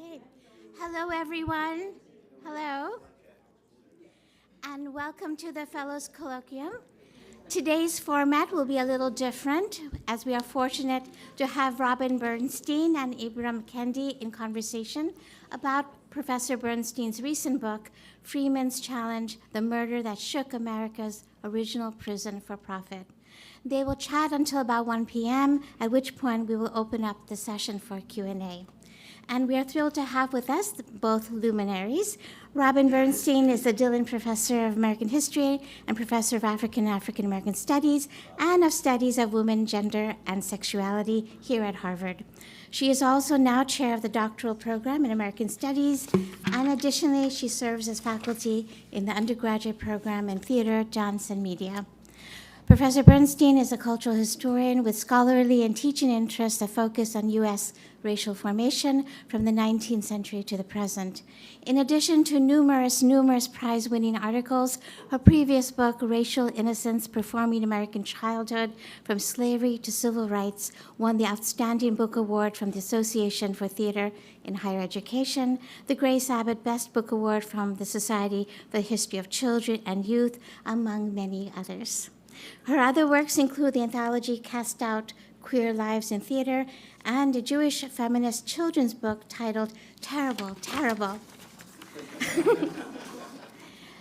Okay. Hello, everyone. Hello. And welcome to the Fellows Colloquium. Today's format will be a little different, as we are fortunate to have Robin Bernstein and Ibram Kendi in conversation about Professor Bernstein's recent book, Freeman's Challenge, The Murder That Shook America's Original Prison for Profit. They will chat until about 1 p.m., at which point we will open up the session for Q&A. And we are thrilled to have with us both luminaries. Robin Bernstein is the Dillon Professor of American History and Professor of African and African American Studies and of Studies of Women, Gender, and Sexuality here at Harvard. She is also now chair of the doctoral program in American Studies, and additionally, she serves as faculty in the undergraduate program in theater, dance, and media. Professor Bernstein is a cultural historian with scholarly and teaching interests that focus on U.S. racial formation from the 19th century to the present. In addition to numerous prize-winning articles, her previous book, Racial Innocence, Performing American Childhood from Slavery to Civil Rights, won the Outstanding Book Award from the Association for Theater in Higher Education, the Grace Abbott Best Book Award from the Society for the History of Children and Youth, among many others. Her other works include the anthology Cast Out: Queer Lives in Theater and a Jewish feminist children's book titled Terrible, Terrible.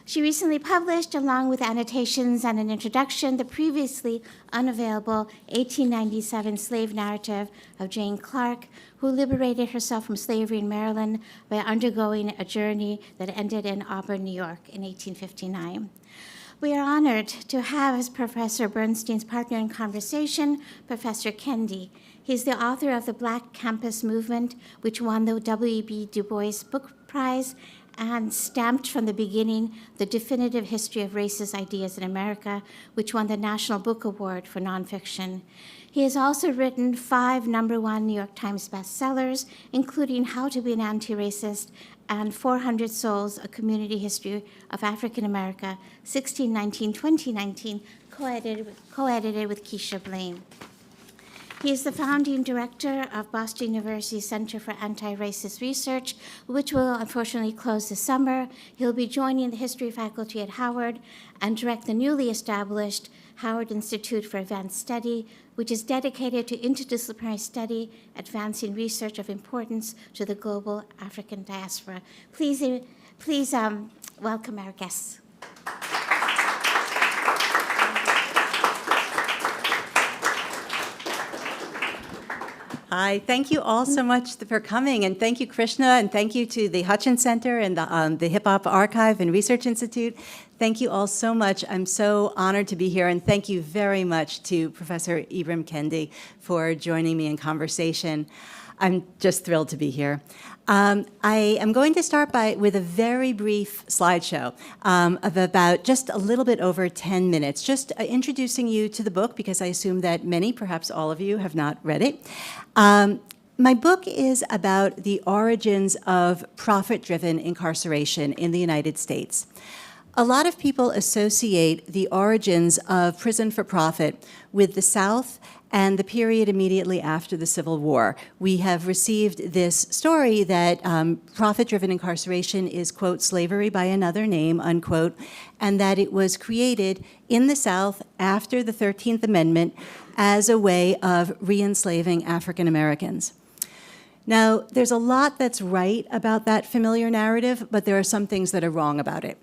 She recently published, along with annotations and an introduction, the previously unavailable 1897 slave narrative of Jane Clark, who liberated herself from slavery in Maryland by undergoing a journey that ended in Auburn, New York in 1859. We are honored to have as Professor Bernstein's partner in conversation, Professor Kendi. He's the author of The Black Campus Movement, which won the W.E.B. Du Bois Book Prize and stamped from the beginning the definitive history of racist ideas in America, which won the National Book Award for nonfiction. He has also written 5 #1 New York Times bestsellers, including How to Be an Anti-Racist and 400 Souls, A Community History of African America, 1619-2019, co-edited with Keisha Blaine. He is the founding director of Boston University Center for Anti-Racist Research, which will unfortunately close this summer. He'll be joining the history faculty at Howard and direct the newly established Howard Institute for Advanced Study, which is dedicated to interdisciplinary study, advancing research of importance to the global African diaspora. Please welcome our guests. Hi, thank you all so much for coming, and thank you, Krishna, and thank you to the Hutchins Center and the HIPHOP Archive and Research Institute. Thank you all so much. I'm so honored to be here, and thank you very much to Professor Ibram Kendi for joining me in conversation. I'm just thrilled to be here. I am going to start with a very brief slideshow of about just a little bit over 10 minutes, just introducing you to the book, because I assume that many, perhaps all of you, have not read it. My book is about the origins of profit-driven incarceration in the United States. A lot of people associate the origins of prison for profit with the South and the period immediately after the Civil War. We have received this story that profit-driven incarceration is, quote, slavery by another name, unquote, and that it was created in the South after the 13th Amendment as a way of re-enslaving African Americans. Now, there's a lot that's right about that familiar narrative, but there are some things that are wrong about it.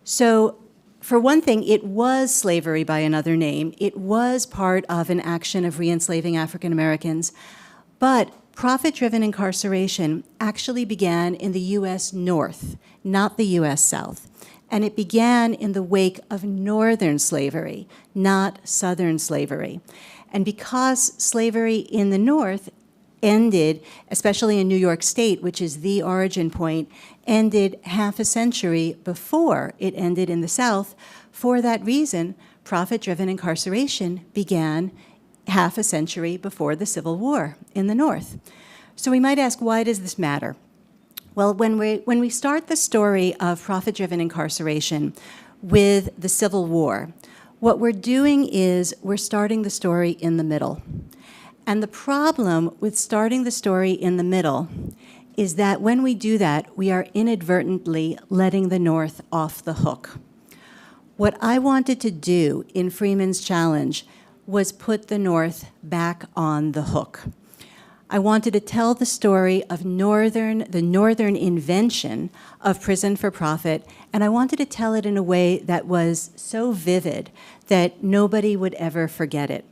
So, for one thing, it was slavery by another name. It was part of an action of re-enslaving African Americans. But profit-driven incarceration actually began in the U.S. North, not the U.S. South. And it began in the wake of Northern slavery, not Southern slavery. And because slavery in the North ended, especially in New York State, which is the origin point, ended half a century before it ended in the South. For that reason, profit-driven incarceration began half a century before the Civil War in the North. So we might ask, why does this matter? Well, when we start the story of profit-driven incarceration with the Civil War, what we're doing is we're starting the story in the middle. And the problem with starting the story in the middle is that when we do that, we are inadvertently letting the North off the hook. What I wanted to do in Freeman's challenge was put the North back on the hook. I wanted to tell the story of the Northern invention of prison for profit, and I wanted to tell it in a way that was so vivid that nobody would ever forget it.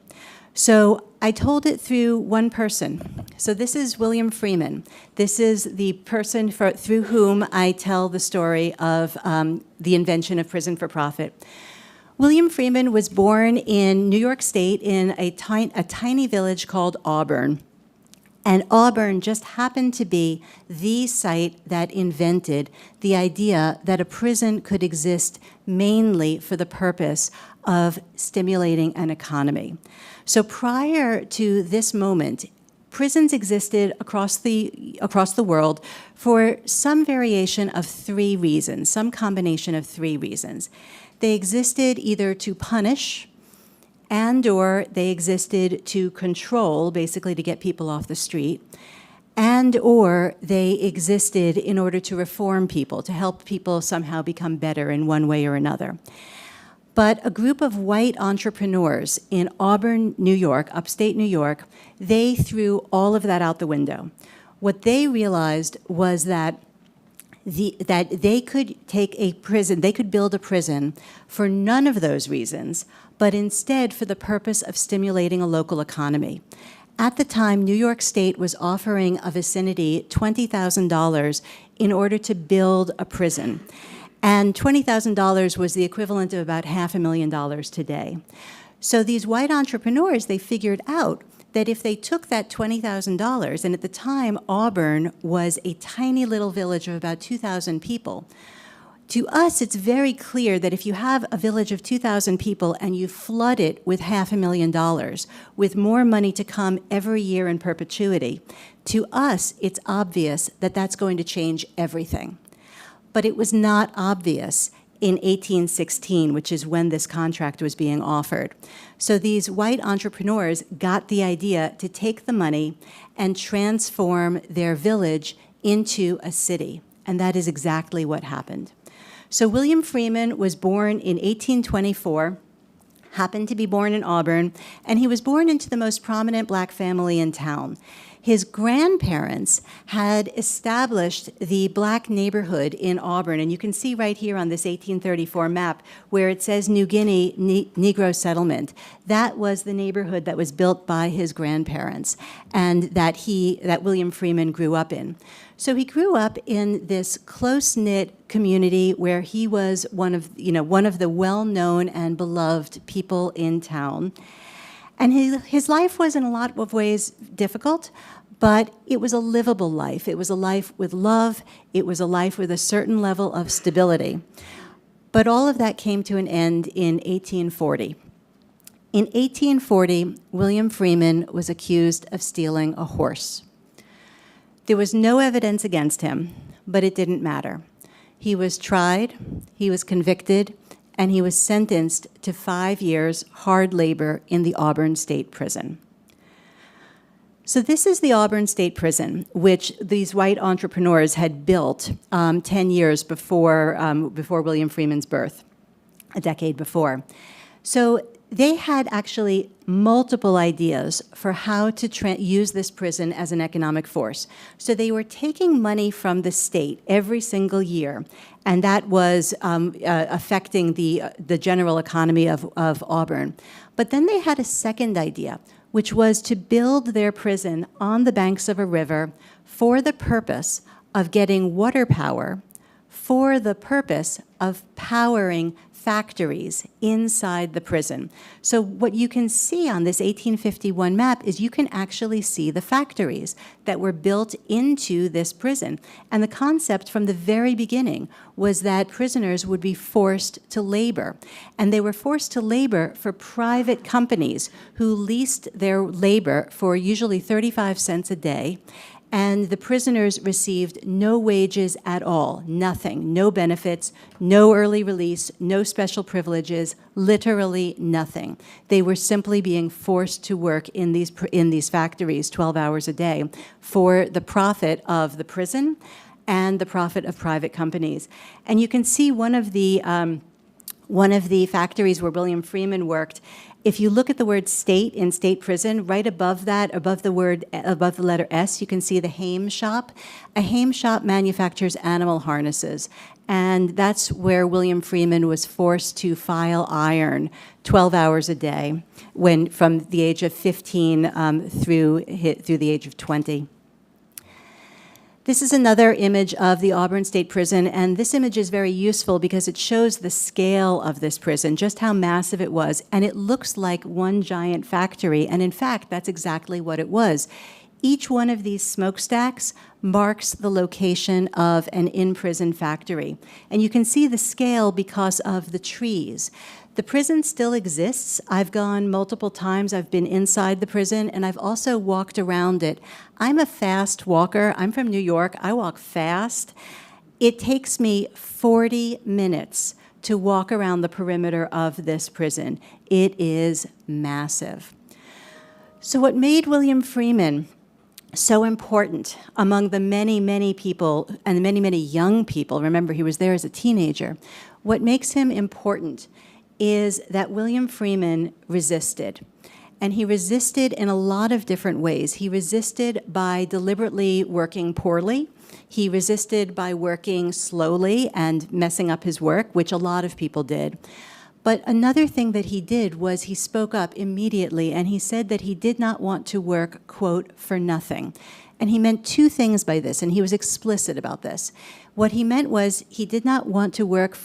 So I told it through one person. So this is William Freeman. This is the person through whom I tell the story of the invention of prison for profit. William Freeman was born in New York State in a tiny village called Auburn. And Auburn just happened to be the site that invented the idea that a prison could exist mainly for the purpose of stimulating an economy. So prior to this moment, prisons existed across the world for some variation of three reasons, some combination of three reasons. They existed either to punish, and/or they existed to control, basically to get people off the street, and/or they existed in order to reform people, to help people somehow become better in one way or another. But a group of white entrepreneurs in Auburn, New York, upstate New York, they threw all of that out the window. What they realized was that they could take a prison, they could build a prison for none of those reasons, but instead for the purpose of stimulating a local economy. At the time, New York State was offering a vicinity $20,000 in order to build a prison. And $20,000 was the equivalent of about $500,000 today. So these white entrepreneurs, they figured out that if they took that $20,000, and at the time Auburn was a tiny little village of about 2,000 people, to us it's very clear that if you have a village of 2,000 people and you flood it with $500,000, with more money to come every year in perpetuity, to us it's obvious that that's going to change everything. But it was not obvious in 1816, which is when this contract was being offered. So these white entrepreneurs got the idea to take the money and transform their village into a city, and that is exactly what happened. So William Freeman was born in 1824, happened to be born in Auburn, and he was born into the most prominent black family in town. His grandparents had established the black neighborhood in Auburn, and you can see right here on this 1834 map where it says New Guinea Negro Settlement. That was the neighborhood that was built by his grandparents and that William Freeman grew up in. So he grew up in this close-knit community where he was one of the well-known and beloved people in town. And his life was in a lot of ways difficult, but it was a livable life. It was a life with love. It was a life with a certain level of stability. But all of that came to an end in 1840. In 1840, William Freeman was accused of stealing a horse. There was no evidence against him, but it didn't matter. He was tried, he was convicted, and he was sentenced to 5 years hard labor in the Auburn State Prison. So this is the Auburn State Prison, which these white entrepreneurs had built 10 years before William Freeman's birth, a decade before. So they had actually multiple ideas for how to use this prison as an economic force. So they were taking money from the state every single year, and that was affecting the general economy of Auburn. But then they had a second idea, which was to build their prison on the banks of a river for the purpose of getting water power, for the purpose of powering factories inside the prison. So what you can see on this 1851 map is you can actually see the factories that were built into this prison. And the concept from the very beginning was that prisoners would be forced to labor. And they were forced to labor for private companies who leased their labor for usually 35 cents a day. And the prisoners received no wages at all, nothing, no benefits, no early release, no special privileges, literally nothing. They were simply being forced to work in these factories 12 hours a day for the profit of the prison and the profit of private companies. And you can see one of the factories where William Freeman worked. If you look at the word state in state prison, right above that, above the letter S, you can see the Haim shop. A Haim shop manufactures animal harnesses. And that's where William Freeman was forced to file iron 12 hours a day from the age of 15 through the age of 20. This is another image of the Auburn State Prison, and this image is very useful because it shows the scale of this prison, just how massive it was, and it looks like one giant factory, and in fact, that's exactly what it was. Each one of these smokestacks marks the location of an in-prison factory, and you can see the scale because of the trees. The prison still exists. I've gone multiple times. I've been inside the prison, and I've also walked around it. I'm a fast walker. I'm from New York. I walk fast. It takes me 40 minutes to walk around the perimeter of this prison. It is massive. So what made William Freeman so important among the many, many people, and many, many young people, remember he was there as a teenager, what makes him important is that William Freeman resisted. And he resisted in a lot of different ways. He resisted by deliberately working poorly. He resisted by working slowly and messing up his work, which a lot of people did. But another thing that he did was he spoke up immediately, and he said that he did not want to work, quote, for nothing. And he meant two things by this, and he was explicit about this. What he meant was he did not want to work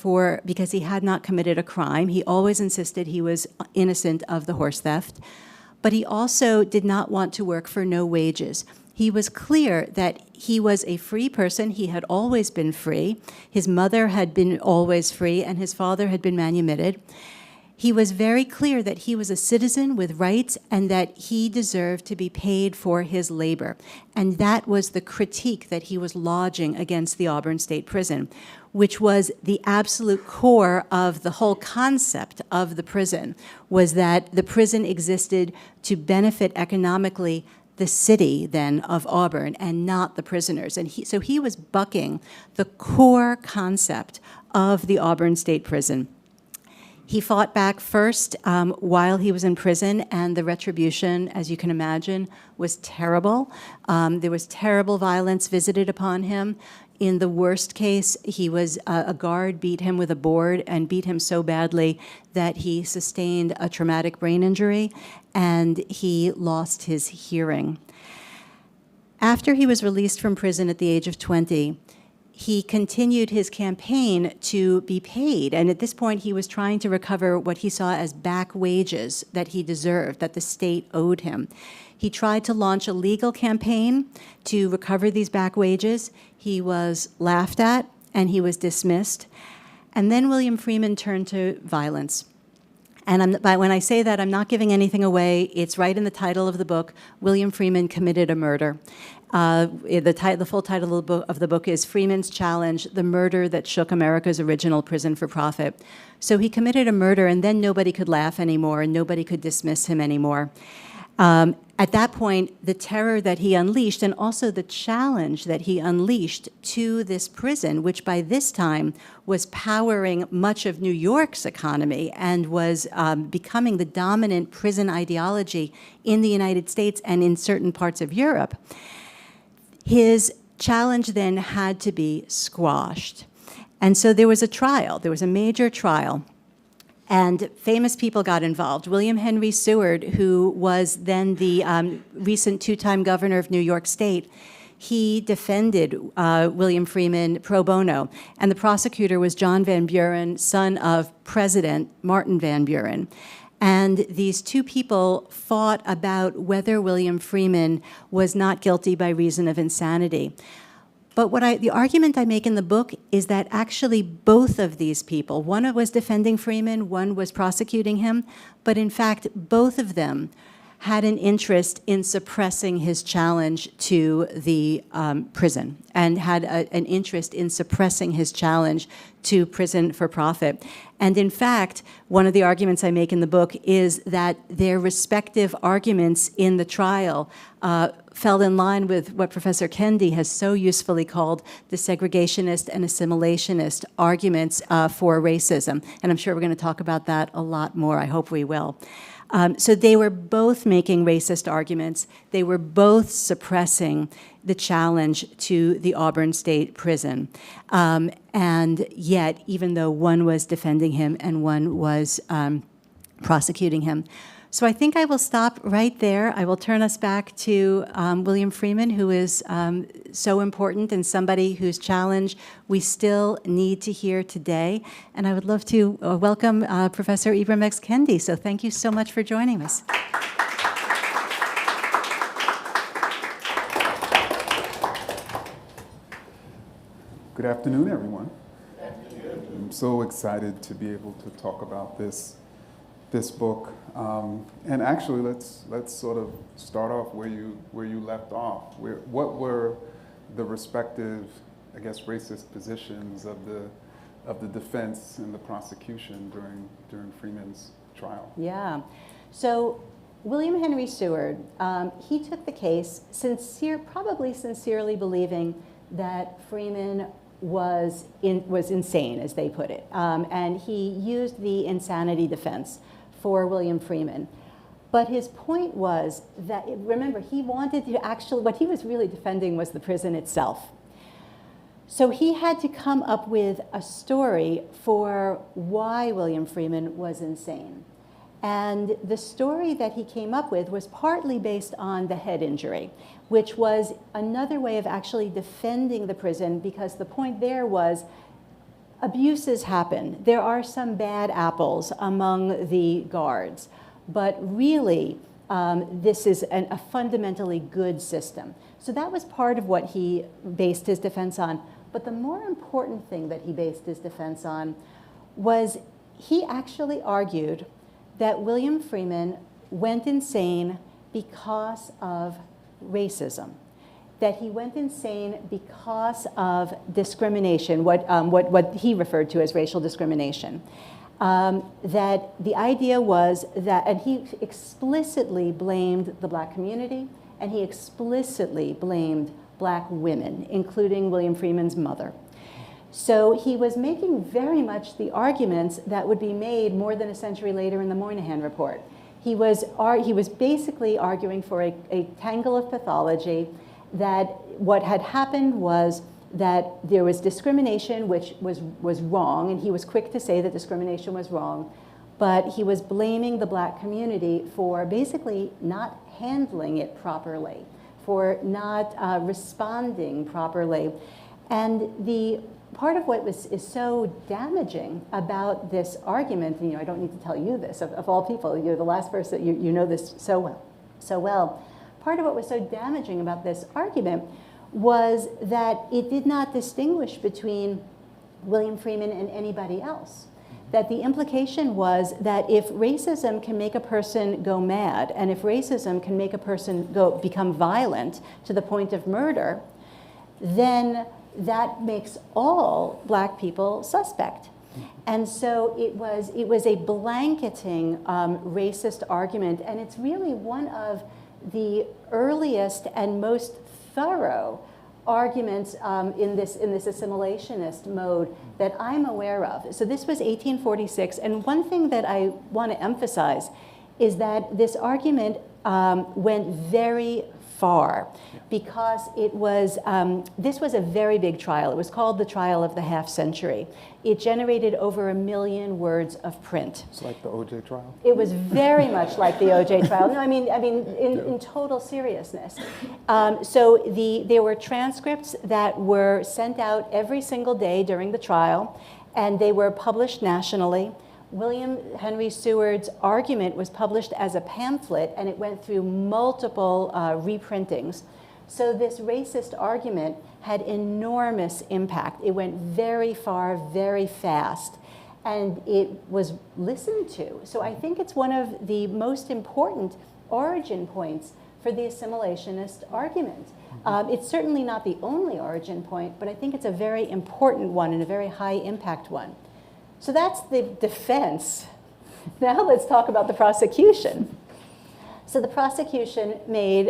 because he had not committed a crime. He always insisted he was innocent of the horse theft. But he also did not want to work for no wages. He was clear that he was a free person. He had always been free. His mother had been always free, and his father had been manumitted. He was very clear that he was a citizen with rights and that he deserved to be paid for his labor. And that was the critique that he was lodging against the Auburn State Prison, which was the absolute core of the whole concept of the prison, was that the prison existed to benefit economically the city, then, of Auburn, and not the prisoners. And so he was bucking the core concept of the Auburn State Prison. He fought back first while he was in prison, and the retribution, as you can imagine, was terrible. There was terrible violence visited upon him. In the worst case, a guard beat him with a board and beat him so badly that he sustained a traumatic brain injury, and he lost his hearing. After he was released from prison at the age of 20, he continued his campaign to be paid. And at this point, he was trying to recover what he saw as back wages that he deserved, that the state owed him. He tried to launch a legal campaign to recover these back wages. He was laughed at, and he was dismissed. And then William Freeman turned to violence. And when I say that, I'm not giving anything away. It's right in the title of the book, William Freeman Committed a Murder. The full title of the book is Freeman's Challenge, The Murder That Shook America's Original Prison for Profit. So he committed a murder, and then nobody could laugh anymore, and nobody could dismiss him anymore. At that point, the terror that he unleashed, and also the challenge that he unleashed to this prison, which by this time was powering much of New York's economy and was becoming the dominant prison ideology in the United States and in certain parts of Europe, his challenge then had to be squashed. And so there was a trial. There was a major trial. And famous people got involved. William Henry Seward, who was then the recent two-time governor of New York State, he defended William Freeman pro bono. And the prosecutor was John Van Buren, son of President Martin Van Buren. And these two people fought about whether William Freeman was not guilty by reason of insanity. But the argument I make in the book is that actually both of these people, one was defending Freeman, one was prosecuting him, but in fact, both of them had an interest in suppressing his challenge to the prison, and had an interest in suppressing his challenge to prison for profit. And in fact, one of the arguments I make in the book is that their respective arguments in the trial fell in line with what Professor Kendi has so usefully called the segregationist and assimilationist arguments for racism. And I'm sure we're going to talk about that a lot more. I hope we will. So they were both making racist arguments. They were both suppressing the challenge to the Auburn State Prison. And yet, even though one was defending him and one was prosecuting him. So I think I will stop right there. I will turn us back to William Freeman, who is so important and somebody whose challenge we still need to hear today. And I would love to welcome Professor Ibram X. Kendi. So thank you so much for joining us. Good afternoon, everyone. Good afternoon. I'm so excited to be able to talk about this book, and actually, let's sort of start off where you left off. What were the respective, I guess, racist positions of the defense and the prosecution during Freeman's trial? Yeah. So William Henry Seward, he took the case, probably sincerely believing that Freeman was insane, as they put it, and he used the insanity defense for William Freeman. But his point was that, remember, he wanted to actually, what he was really defending was the prison itself. So he had to come up with a story for why William Freeman was insane. And the story that he came up with was partly based on the head injury, which was another way of actually defending the prison, because the point there was abuses happen. There are some bad apples among the guards, but really this is a fundamentally good system. So that was part of what he based his defense on. But the more important thing that he based his defense on was he actually argued that William Freeman went insane because of racism, that he went insane because of discrimination, what he referred to as racial discrimination. That the idea was that, and he explicitly blamed the black community, and he explicitly blamed black women, including William Freeman's mother. So he was making very much the arguments that would be made more than a century later in the Moynihan Report. He was basically arguing for a tangle of pathology, that what had happened was that there was discrimination, which was wrong, and he was quick to say that discrimination was wrong, but he was blaming the black community for basically not handling it properly, for not responding properly. And the part of what is so damaging about this argument, and I don't need to tell you this, of all people, you're the last person, you know this so well. Part of what was so damaging about this argument was that it did not distinguish between William Freeman and anybody else. That the implication was that if racism can make a person go mad, and if racism can make a person become violent to the point of murder, then that makes all black people suspect. And so it was a blanketing racist argument, and it's really one of the earliest and most thorough arguments in this assimilationist mode that I'm aware of. So this was 1846, and one thing that I want to emphasize is that this argument went very far, because this was a very big trial. It was called the trial of the half century. It generated over 1 million words of print. It's like the OJ trial? It was very much like the OJ trial. No, I mean, in total seriousness. So there were transcripts that were sent out every single day during the trial, and they were published nationally. William Henry Seward's argument was published as a pamphlet, and it went through multiple reprintings. So this racist argument had enormous impact. It went very far, very fast, and it was listened to. So I think it's one of the most important origin points for the assimilationist argument. It's certainly not the only origin point, but I think it's a very important one and a very high impact one. So that's the defense. Now let's talk about the prosecution. So the prosecution made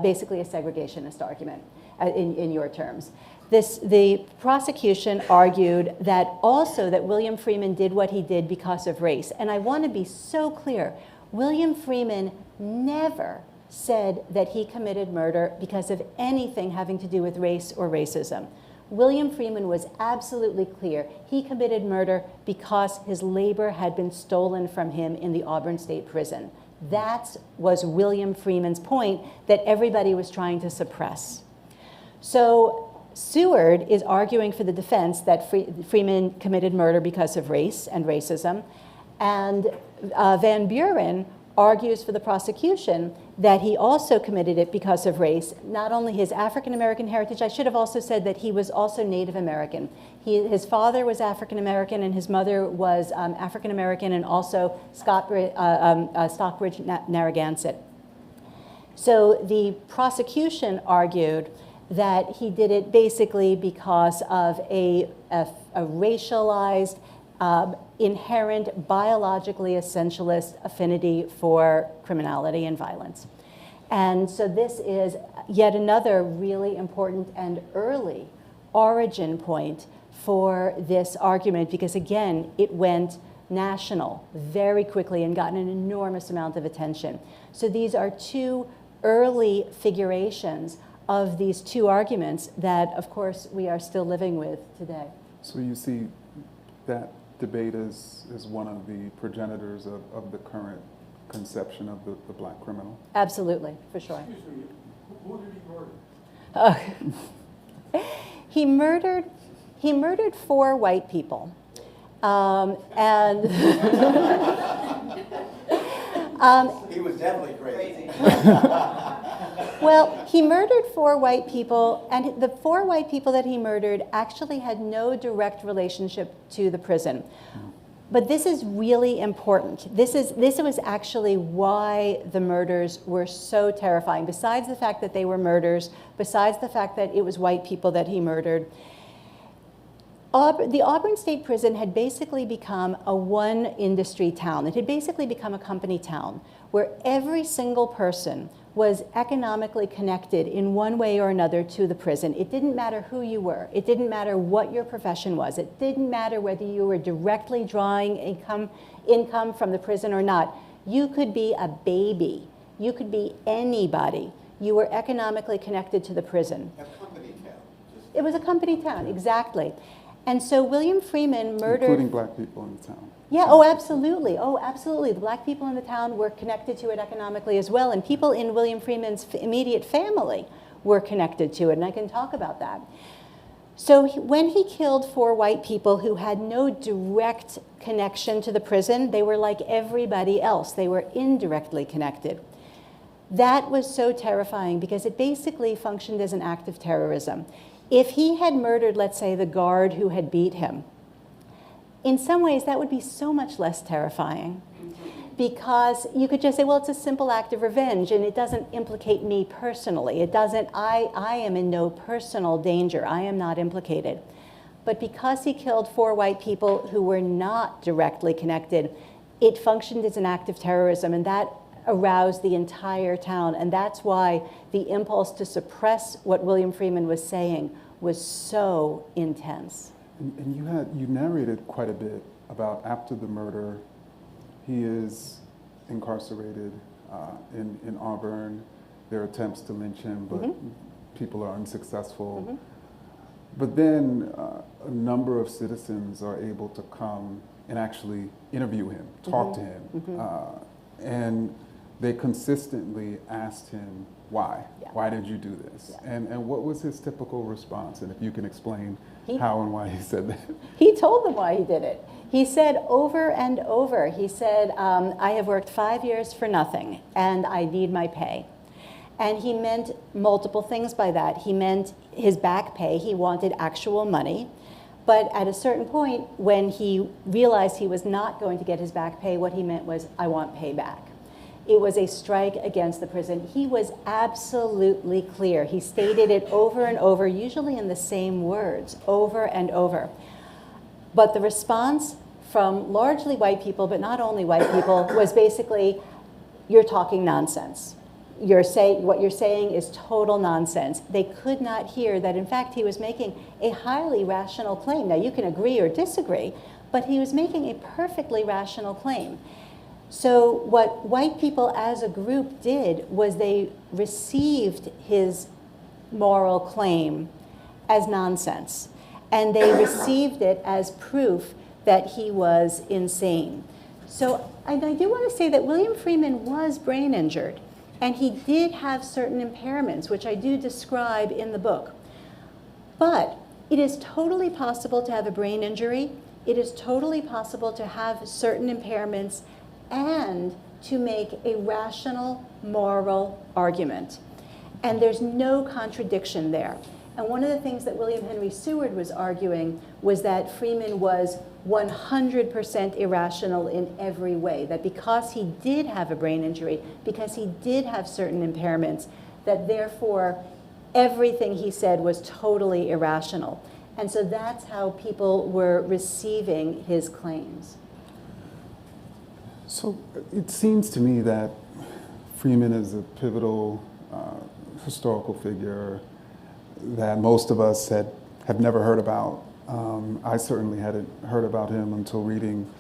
basically a segregationist argument in your terms. The prosecution argued that also that William Freeman did what he did because of race. And I want to be so clear, William Freeman never said that he committed murder because of anything having to do with race or racism. William Freeman was absolutely clear. He committed murder because his labor had been stolen from him in the Auburn State Prison. That was William Freeman's point that everybody was trying to suppress. So Seward is arguing for the defense that Freeman committed murder because of race and racism, and Van Buren argues for the prosecution that he also committed it because of race, not only his African-American heritage. I should have also said that he was also Native American. His father was African-American and his mother was African-American and also Stockbridge Narragansett. So the prosecution argued that he did it basically because of a racialized, inherent, biologically essentialist affinity for criminality and violence. And so this is yet another really important and early origin point for this argument, because again, it went national very quickly and got an enormous amount of attention. So these are two early figurations of these two arguments that, of course, we are still living with today. So you see that debate is one of the progenitors of the current conception of the black criminal? Absolutely, for sure. Excuse me, who did he murder? He murdered 4 white people. And He was definitely crazy. well, he murdered 4 white people, and the 4 white people that he murdered actually had no direct relationship to the prison. But this is really important. This was actually why the murders were so terrifying. Besides the fact that they were murders, besides the fact that it was white people that he murdered, the Auburn State Prison had basically become a one-industry town. It had basically become a company town where every single person was economically connected in one way or another to the prison. It didn't matter who you were. It didn't matter what your profession was. It didn't matter whether you were directly drawing income from the prison or not. You could be a baby. You could be anybody. You were economically connected to the prison. A company town. It was a company town, exactly. And so William Freeman murdered... Including black people in the town. Yeah, oh, absolutely. Oh, absolutely. The black people in the town were connected to it economically as well, and people in William Freeman's immediate family were connected to it, and I can talk about that. So when he killed 4 white people who had no direct connection to the prison, they were like everybody else. They were indirectly connected. That was so terrifying because it basically functioned as an act of terrorism. If he had murdered, let's say, the guard who had beat him, in some ways that would be so much less terrifying, because you could just say, well, it's a simple act of revenge and it doesn't implicate me personally. It doesn't, I am in no personal danger. I am not implicated. But because he killed 4 white people who were not directly connected, it functioned as an act of terrorism, and that aroused the entire town. And that's why the impulse to suppress what William Freeman was saying was so intense. And you narrated quite a bit about after the murder, he is incarcerated in Auburn. There are attempts to lynch him, but people are unsuccessful. But then a number of citizens are able to come and actually interview him, talk to him. And they consistently asked him, why? Yeah. Why did you do this? Yeah. And what was his typical response? And if you can explain how and why he said that. He told them why he did it. He said over and over, he said, I have worked 5 years for nothing and I need my pay. And he meant multiple things by that. He meant his back pay. He wanted actual money. But at a certain point, when he realized he was not going to get his back pay, what he meant was, I want payback. it was a strike against the prison. He was absolutely clear. He stated it over and over, usually in the same words, over and over. But the response from largely white people, but not only white people, was basically, you're talking nonsense. What you're saying is total nonsense. They could not hear that, in fact, he was making a highly rational claim. Now, you can agree or disagree, but he was making a perfectly rational claim. So what white people as a group did was they received his moral claim as nonsense, and they received it as proof that he was insane. So I do want to say that William Freeman was brain injured, and he did have certain impairments, which I do describe in the book. But it is totally possible to have a brain injury. It is totally possible to have certain impairments and to make a rational moral argument. And there's no contradiction there. And one of the things that William Henry Seward was arguing was that Freeman was 100% irrational in every way, that because he did have a brain injury, because he did have certain impairments, that therefore everything he said was totally irrational. And so that's how people were receiving his claims. So it seems to me that Freeman is a pivotal historical figure that most of us have never heard about. I certainly hadn't heard about him until reading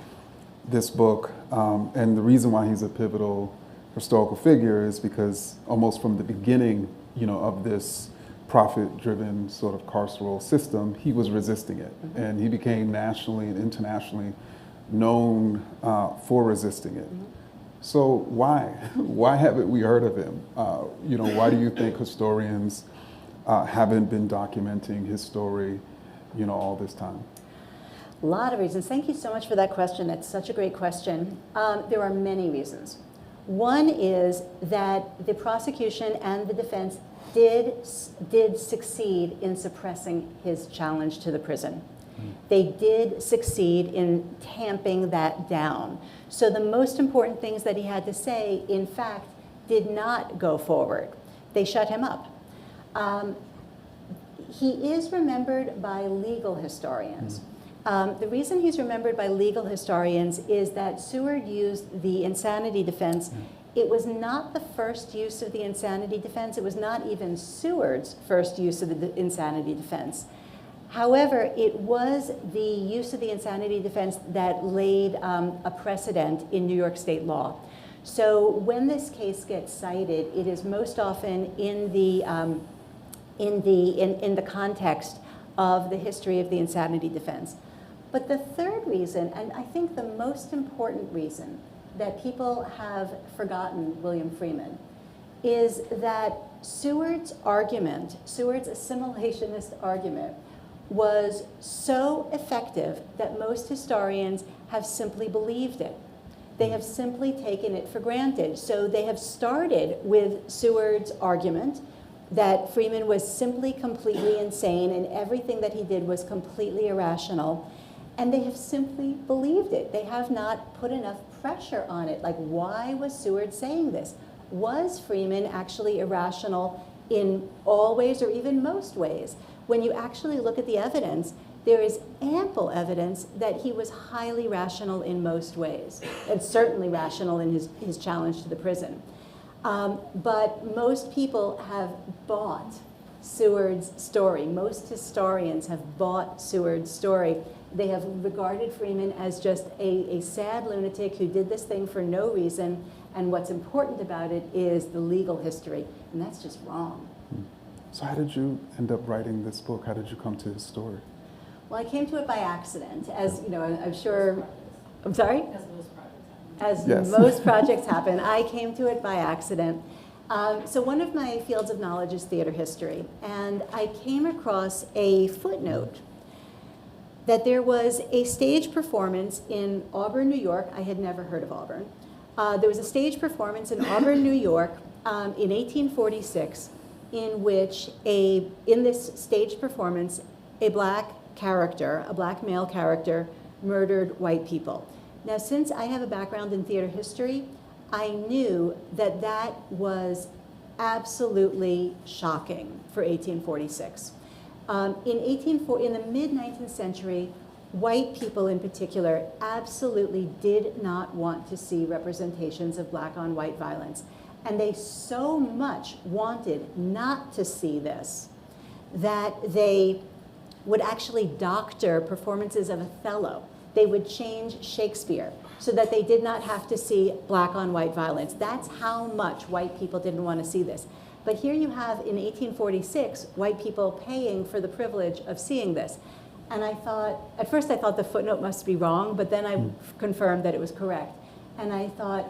this book. And the reason why he's a pivotal historical figure is because almost from the beginning, of this profit-driven sort of carceral system, he was resisting it. Mm-hmm. And he became nationally and internationally known for resisting it. Mm-hmm. So why haven't we heard of him? Why do you think historians haven't been documenting his story, all this time? A lot of reasons. Thank you so much for that question. That's such a great question. There are many reasons. One is that the prosecution and the defense did succeed in suppressing his challenge to the prison. They did succeed in tamping that down. So the most important things that he had to say, in fact, did not go forward. They shut him up. He is remembered by legal historians. The reason he's remembered by legal historians is that Seward used the insanity defense. It was not the first use of the insanity defense. It was not even Seward's first use of the insanity defense. However, it was the use of the insanity defense that laid a precedent in New York state law. So when this case gets cited, it is most often in the context of the history of the insanity defense. But the third reason, and I think the most important reason that people have forgotten William Freeman, is that Seward's argument, Seward's assimilationist argument, was so effective that most historians have simply believed it. They have simply taken it for granted. So they have started with Seward's argument that Freeman was simply completely insane and everything that he did was completely irrational. And they have simply believed it. They have not put enough pressure on it. Like, why was Seward saying this? Was Freeman actually irrational in all ways or even most ways? When you actually look at the evidence, there is ample evidence that he was highly rational in most ways, and certainly rational in his challenge to the prison. But most people have bought Seward's story. Most historians have bought Seward's story. They have regarded Freeman as just a sad lunatic who did this thing for no reason, and what's important about it is the legal history, and that's just wrong. So how did you end up writing this book? How did you come to his story? Well, I came to it by accident, as you know, I'm sure, I'm sorry? As most projects happen, I came to it by accident. So one of my fields of knowledge is theater history, and I came across a footnote that there was a stage performance in Auburn, New York. I had never heard of Auburn. There was a stage performance in Auburn, New York in 1846 in which in this stage performance, a black male character, murdered white people. Now, since I have a background in theater history, I knew that that was absolutely shocking for 1846. In the mid-19th century, white people in particular absolutely did not want to see representations of black on white violence. And they so much wanted not to see this that they would actually doctor performances of Othello. They would change Shakespeare so that they did not have to see black on white violence. That's how much white people didn't want to see this. But here you have, in 1846, white people paying for the privilege of seeing this. And I thought, at first I thought the footnote must be wrong, but then I confirmed that it was correct. And I thought,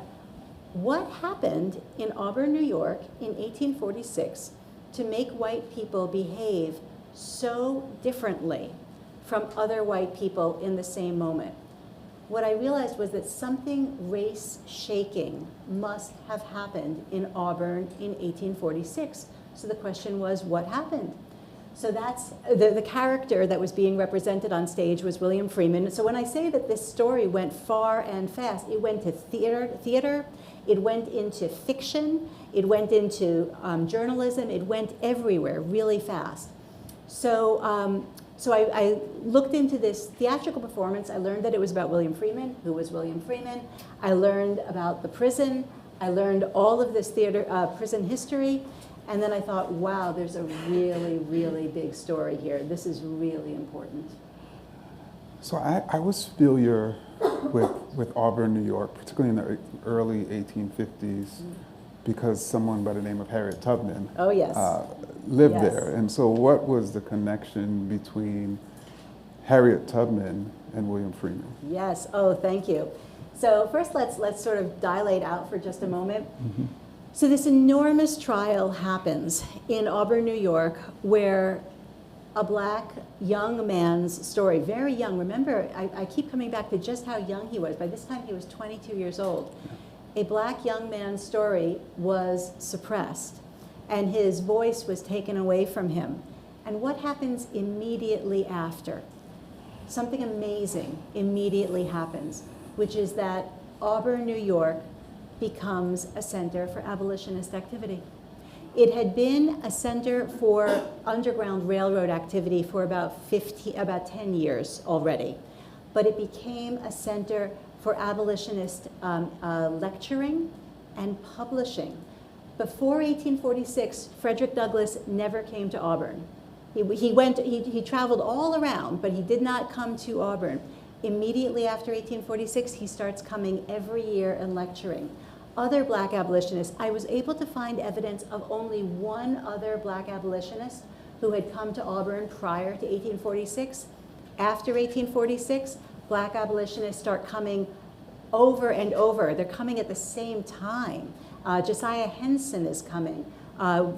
what happened in Auburn, New York in 1846 to make white people behave so differently from other white people in the same moment? What I realized was that something race-shaking must have happened in Auburn in 1846. So the question was, what happened? So that's, the character that was being represented on stage was William Freeman. So when I say that this story went far and fast, it went to theater, it went into fiction, it went into journalism, it went everywhere really fast. So, I looked into this theatrical performance. I learned that it was about William Freeman. Who was William Freeman? I learned about the prison. I learned all of this prison history. And then I thought, wow, there's a really, really big story here. This is really important. So I was familiar with Auburn, New York, particularly in the early 1850s, because someone by the name of Harriet Tubman lived there. And so what was the connection between Harriet Tubman and William Freeman? Yes, oh, thank you. So first let's sort of dilate out for just a moment. So this enormous trial happens in Auburn, New York, where a black young man's story, very young. Remember, I keep coming back to just how young he was. By this time, he was 22 years old. A black young man's story was suppressed, and his voice was taken away from him. And what happens immediately after? Something amazing immediately happens, which is that Auburn, New York becomes a center for abolitionist activity. It had been a center for Underground Railroad activity for about 10 years already, but it became a center for abolitionist lecturing and publishing. Before 1846, Frederick Douglass never came to Auburn. He traveled all around, but he did not come to Auburn. Immediately after 1846, he starts coming every year and lecturing. Other black abolitionists, I was able to find evidence of only one other black abolitionist who had come to Auburn prior to 1846. After 1846, black abolitionists start coming over and over. They're coming at the same time. Josiah Henson is coming.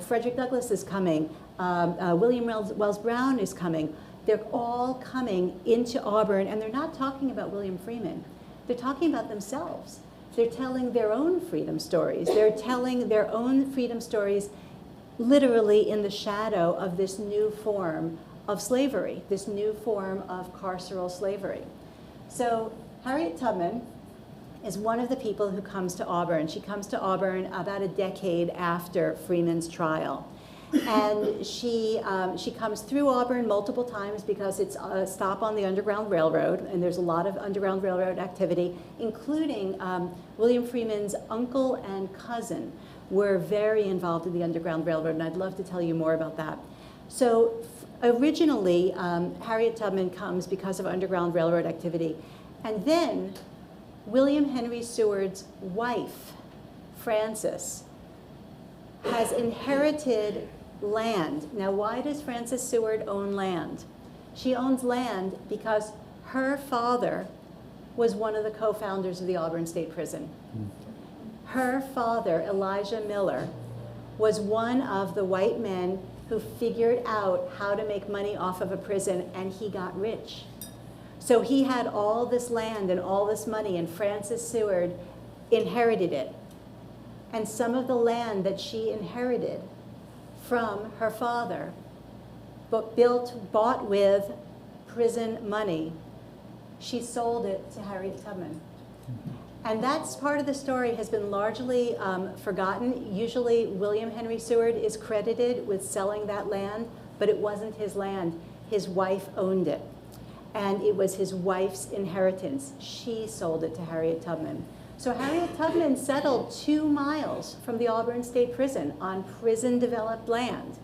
Frederick Douglass is coming. William Wells Brown is coming. They're all coming into Auburn, and they're not talking about William Freeman. They're talking about themselves. They're telling their own freedom stories. They're telling their own freedom stories literally in the shadow of this new form of slavery, this new form of carceral slavery. So Harriet Tubman is one of the people who comes to Auburn. She comes to Auburn about a decade after Freeman's trial. And she comes through Auburn multiple times because it's a stop on the Underground Railroad, and there's a lot of Underground Railroad activity, including William Freeman's uncle and cousin were very involved in the Underground Railroad, and I'd love to tell you more about that. So originally, Harriet Tubman comes because of Underground Railroad activity, and then William Henry Seward's wife, Frances, has inherited land. Now, why does Frances Seward own land? She owns land because her father was one of the co-founders of the Auburn State Prison. Her father, Elijah Miller, was one of the white men who figured out how to make money off of a prison, and he got rich. So he had all this land and all this money, and Frances Seward inherited it. And some of the land that she inherited from her father, but bought with prison money, she sold it to Harriet Tubman. And that's part of the story has been largely forgotten. Usually William Henry Seward is credited with selling that land, but it wasn't his land. His wife owned it. And it was his wife's inheritance. She sold it to Harriet Tubman. So Harriet Tubman settled 2 miles from the Auburn State Prison on prison-developed land.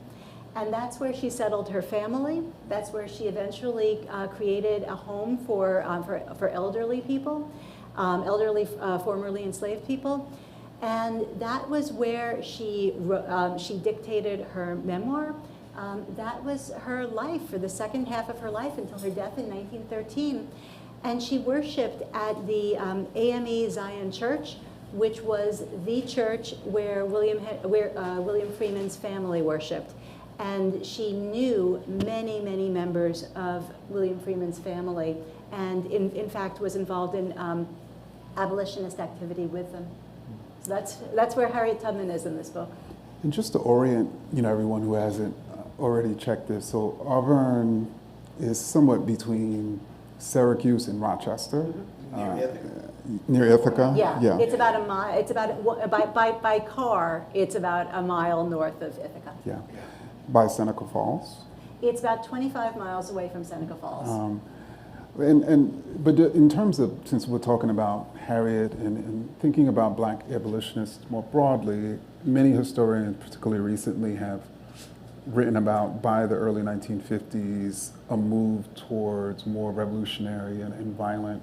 And that's where she settled her family. That's where she eventually created a home for elderly people, formerly enslaved people. And that was where she dictated her memoir. That was her life for the second half of her life until her death in 1913. And she worshiped at the AME Zion Church, which was the church where William Freeman's family worshiped. And she knew many, many members of William Freeman's family, and in fact was involved in abolitionist activity with them. So that's where Harriet Tubman is in this book. And just to orient everyone who hasn't already checked this, so Auburn is somewhat between Syracuse and Rochester. Near Ithaca? Yeah. It's about a mile. It's about by car. It's about a mile north of Ithaca. Yeah. By Seneca Falls? It's about 25 miles away from Seneca Falls. But in terms of, since we're talking about Harriet and thinking about Black abolitionists more broadly, many historians, particularly recently, have written about, by the early 1950s, a move towards more revolutionary and violent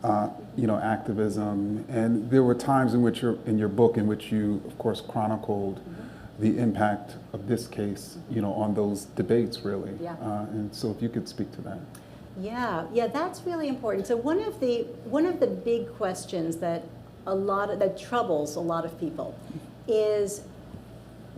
activism. And there were times in which in your book in which you, of course, chronicled the impact of this case, on those debates, really. Yeah. And so, if you could speak to that. Yeah, that's really important. So one of the big questions that troubles a lot of people is,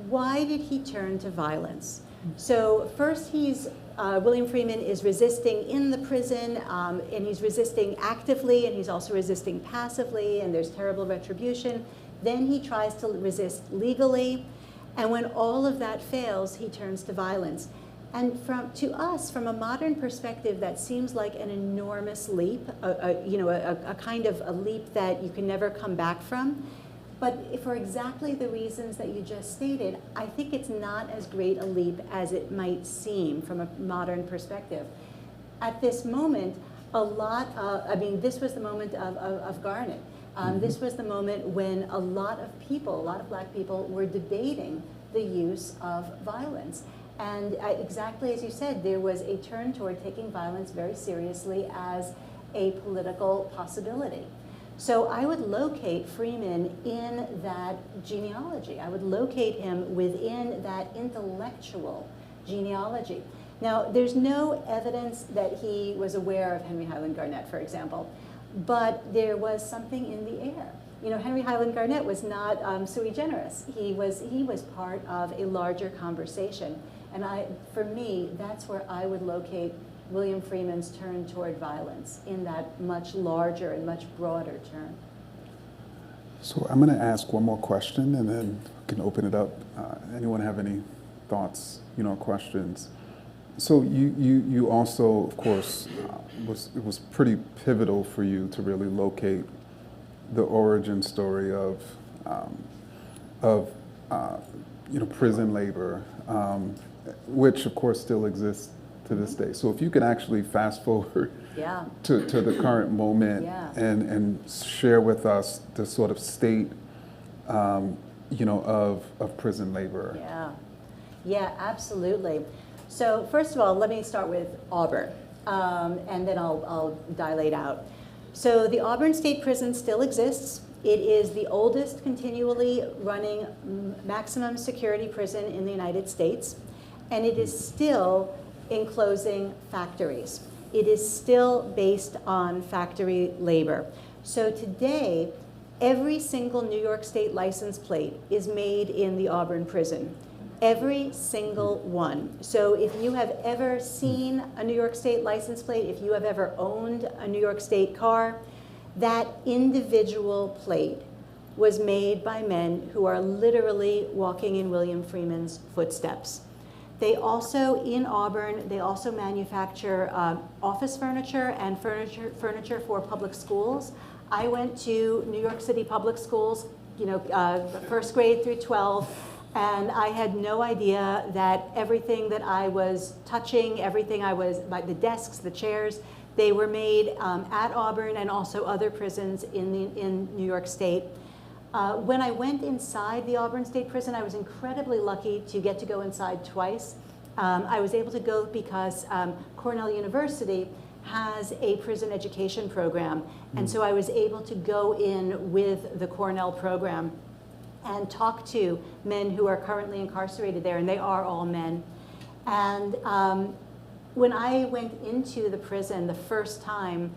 why did he turn to violence? So first, William Freeman is resisting in the prison, and he's resisting actively, and he's also resisting passively, and there's terrible retribution. Then he tries to resist legally. And when all of that fails, he turns to violence. And to us, from a modern perspective, that seems like an enormous leap, a kind of a leap that you can never come back from. But for exactly the reasons that you just stated, I think it's not as great a leap as it might seem from a modern perspective. At this moment, this was the moment of Garnet. This was the moment when a lot of Black people were debating the use of violence. And exactly as you said, there was a turn toward taking violence very seriously as a political possibility. So I would locate Freeman in that genealogy. I would locate him within that intellectual genealogy. Now, there's no evidence that he was aware of Henry Highland Garnet, for example, but there was something in the air. Henry Highland Garnet was not sui generis. He was part of a larger conversation. And for me, that's where I would locate William Freeman's turn toward violence, in that much larger and much broader turn. So I'm going to ask one more question, and then we can open it up. Anyone have any thoughts, questions? So you also, of course, it was pretty pivotal for you to really locate the origin story of prison labor, which of course still exists to this day. So if you could actually fast forward to the current moment and share with us the sort of state, of prison labor. Yeah, absolutely. So first of all, let me start with Auburn, and then I'll dilate out. So the Auburn State Prison still exists. It is the oldest continually running maximum security prison in the United States, and it is still enclosing factories. It is still based on factory labor. So today, every single New York State license plate is made in the Auburn prison. Every single one. So if you have ever seen a New York State license plate, if you have ever owned a New York State car, that individual plate was made by men who are literally walking in William Freeman's footsteps. They also, in Auburn, they also manufacture office furniture and furniture for public schools. I went to New York City public schools, first grade through 12, and I had no idea that everything that I was touching, everything the desks, the chairs, they were made at Auburn and also other prisons in New York State. When I went inside the Auburn State Prison, I was incredibly lucky to get to go inside twice. I was able to go because Cornell University has a prison education program. And so I was able to go in with the Cornell program and talk to men who are currently incarcerated there, and they are all men. And when I went into the prison the first time,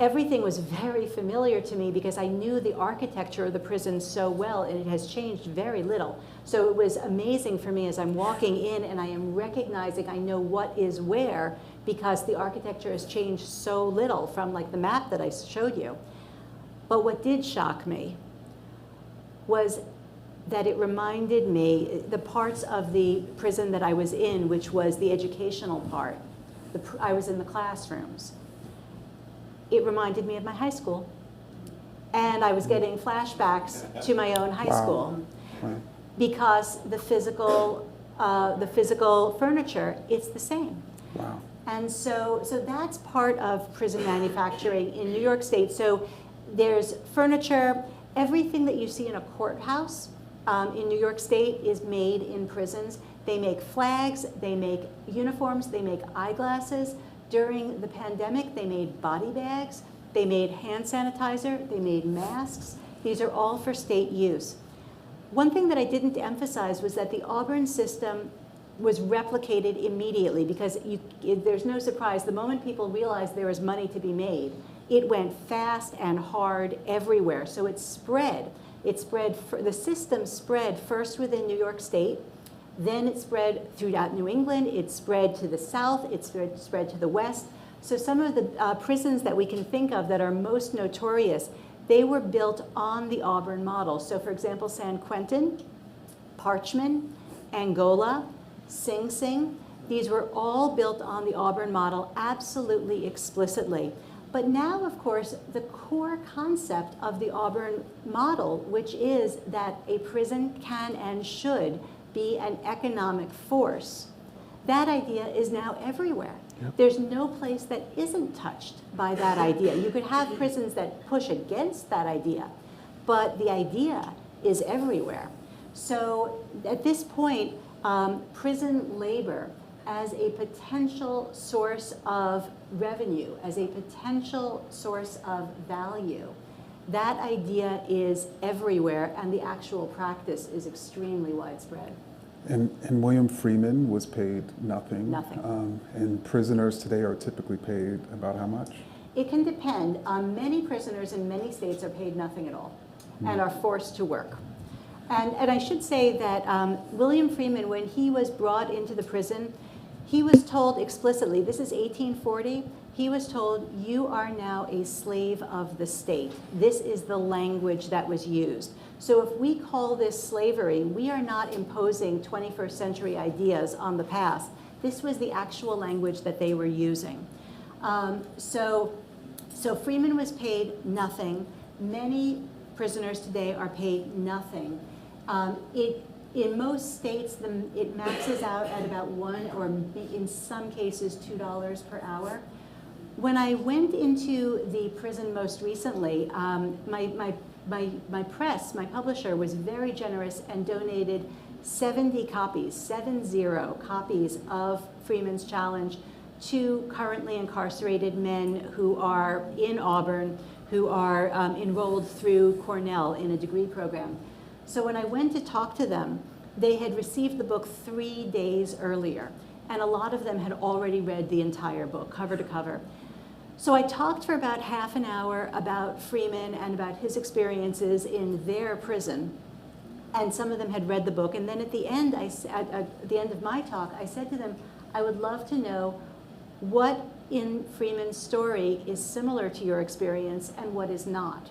everything was very familiar to me because I knew the architecture of the prison so well, and it has changed very little. So it was amazing for me as I'm walking in and I am recognizing I know what is where because the architecture has changed so little from like the map that I showed you. But what did shock me was that it reminded me, the parts of the prison that I was in, which was the educational part, I was in the classrooms. It reminded me of my high school. And I was getting flashbacks to my own high school. Wow. Because the physical furniture, it's the same. Wow. And so that's part of prison manufacturing in New York State. So there's furniture, everything that you see in a courthouse in New York State is made in prisons. They make flags, they make uniforms, they make eyeglasses. During the pandemic, they made body bags, they made hand sanitizer, they made masks. These are all for state use. One thing that I didn't emphasize was that the Auburn system was replicated immediately because there's no surprise. The moment people realized there was money to be made, it went fast and hard everywhere. So it spread. The system spread first within New York State, then it spread throughout New England, it spread to the south, it spread to the west. So some of the prisons that we can think of that are most notorious, they were built on the Auburn model. So for example, San Quentin, Parchman, Angola, Sing Sing, these were all built on the Auburn model absolutely explicitly. But now, of course, the core concept of the Auburn model, which is that a prison can and should be an economic force, that idea is now everywhere. Yep. There's no place that isn't touched by that idea. You could have prisons that push against that idea, but the idea is everywhere. So at this point, prison labor as a potential source of revenue, as a potential source of value, that idea is everywhere, and the actual practice is extremely widespread. And William Freeman was paid nothing. Nothing. And prisoners today are typically paid about how much? It can depend. Many prisoners in many states are paid nothing at all and are forced to work. And I should say that William Freeman, when he was brought into the prison, he was told explicitly, this is 1840, he was told, you are now a slave of the state. This is the language that was used. So if we call this slavery, we are not imposing 21st century ideas on the past. This was the actual language that they were using. So Freeman was paid nothing. Many prisoners today are paid nothing. In most states, it maxes out at about $1 or in some cases $2 per hour. When I went into the prison most recently, my press, my publisher, was very generous and donated 70 copies of Freeman's Challenge to currently incarcerated men who are in Auburn, who are enrolled through Cornell in a degree program. So when I went to talk to them, they had received the book 3 days earlier, and a lot of them had already read the entire book, cover to cover. So I talked for about half an hour about Freeman and about his experiences in their prison, and some of them had read the book. And then at the end, at the end of my talk, I said to them, I would love to know what in Freeman's story is similar to your experience and what is not.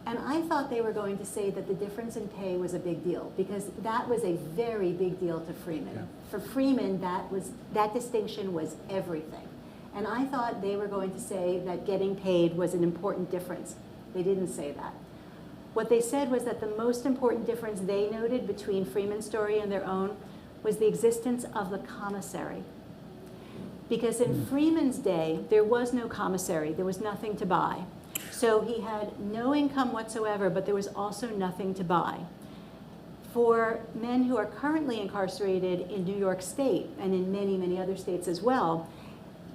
And I thought they were going to say that the difference in pay was a big deal, because that was a very big deal to Freeman. Yeah. For Freeman, that distinction was everything. And I thought they were going to say that getting paid was an important difference. They didn't say that. What they said was that the most important difference they noted between Freeman's story and their own was the existence of the commissary. Because in Freeman's day, there was no commissary, there was nothing to buy. So he had no income whatsoever, but there was also nothing to buy. For men who are currently incarcerated in New York State and in many, many other states as well,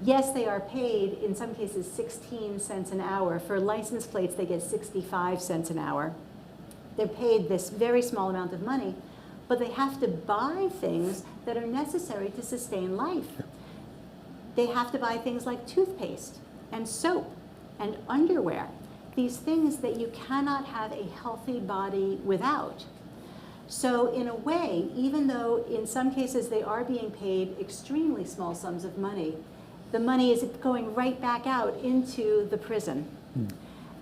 yes, they are paid, in some cases, 16 cents an hour. For license plates, they get 65 cents an hour. They're paid this very small amount of money, but they have to buy things that are necessary to sustain life. They have to buy things like toothpaste and soap and underwear, these things that you cannot have a healthy body without. So in a way, even though in some cases they are being paid extremely small sums of money, the money is going right back out into the prison.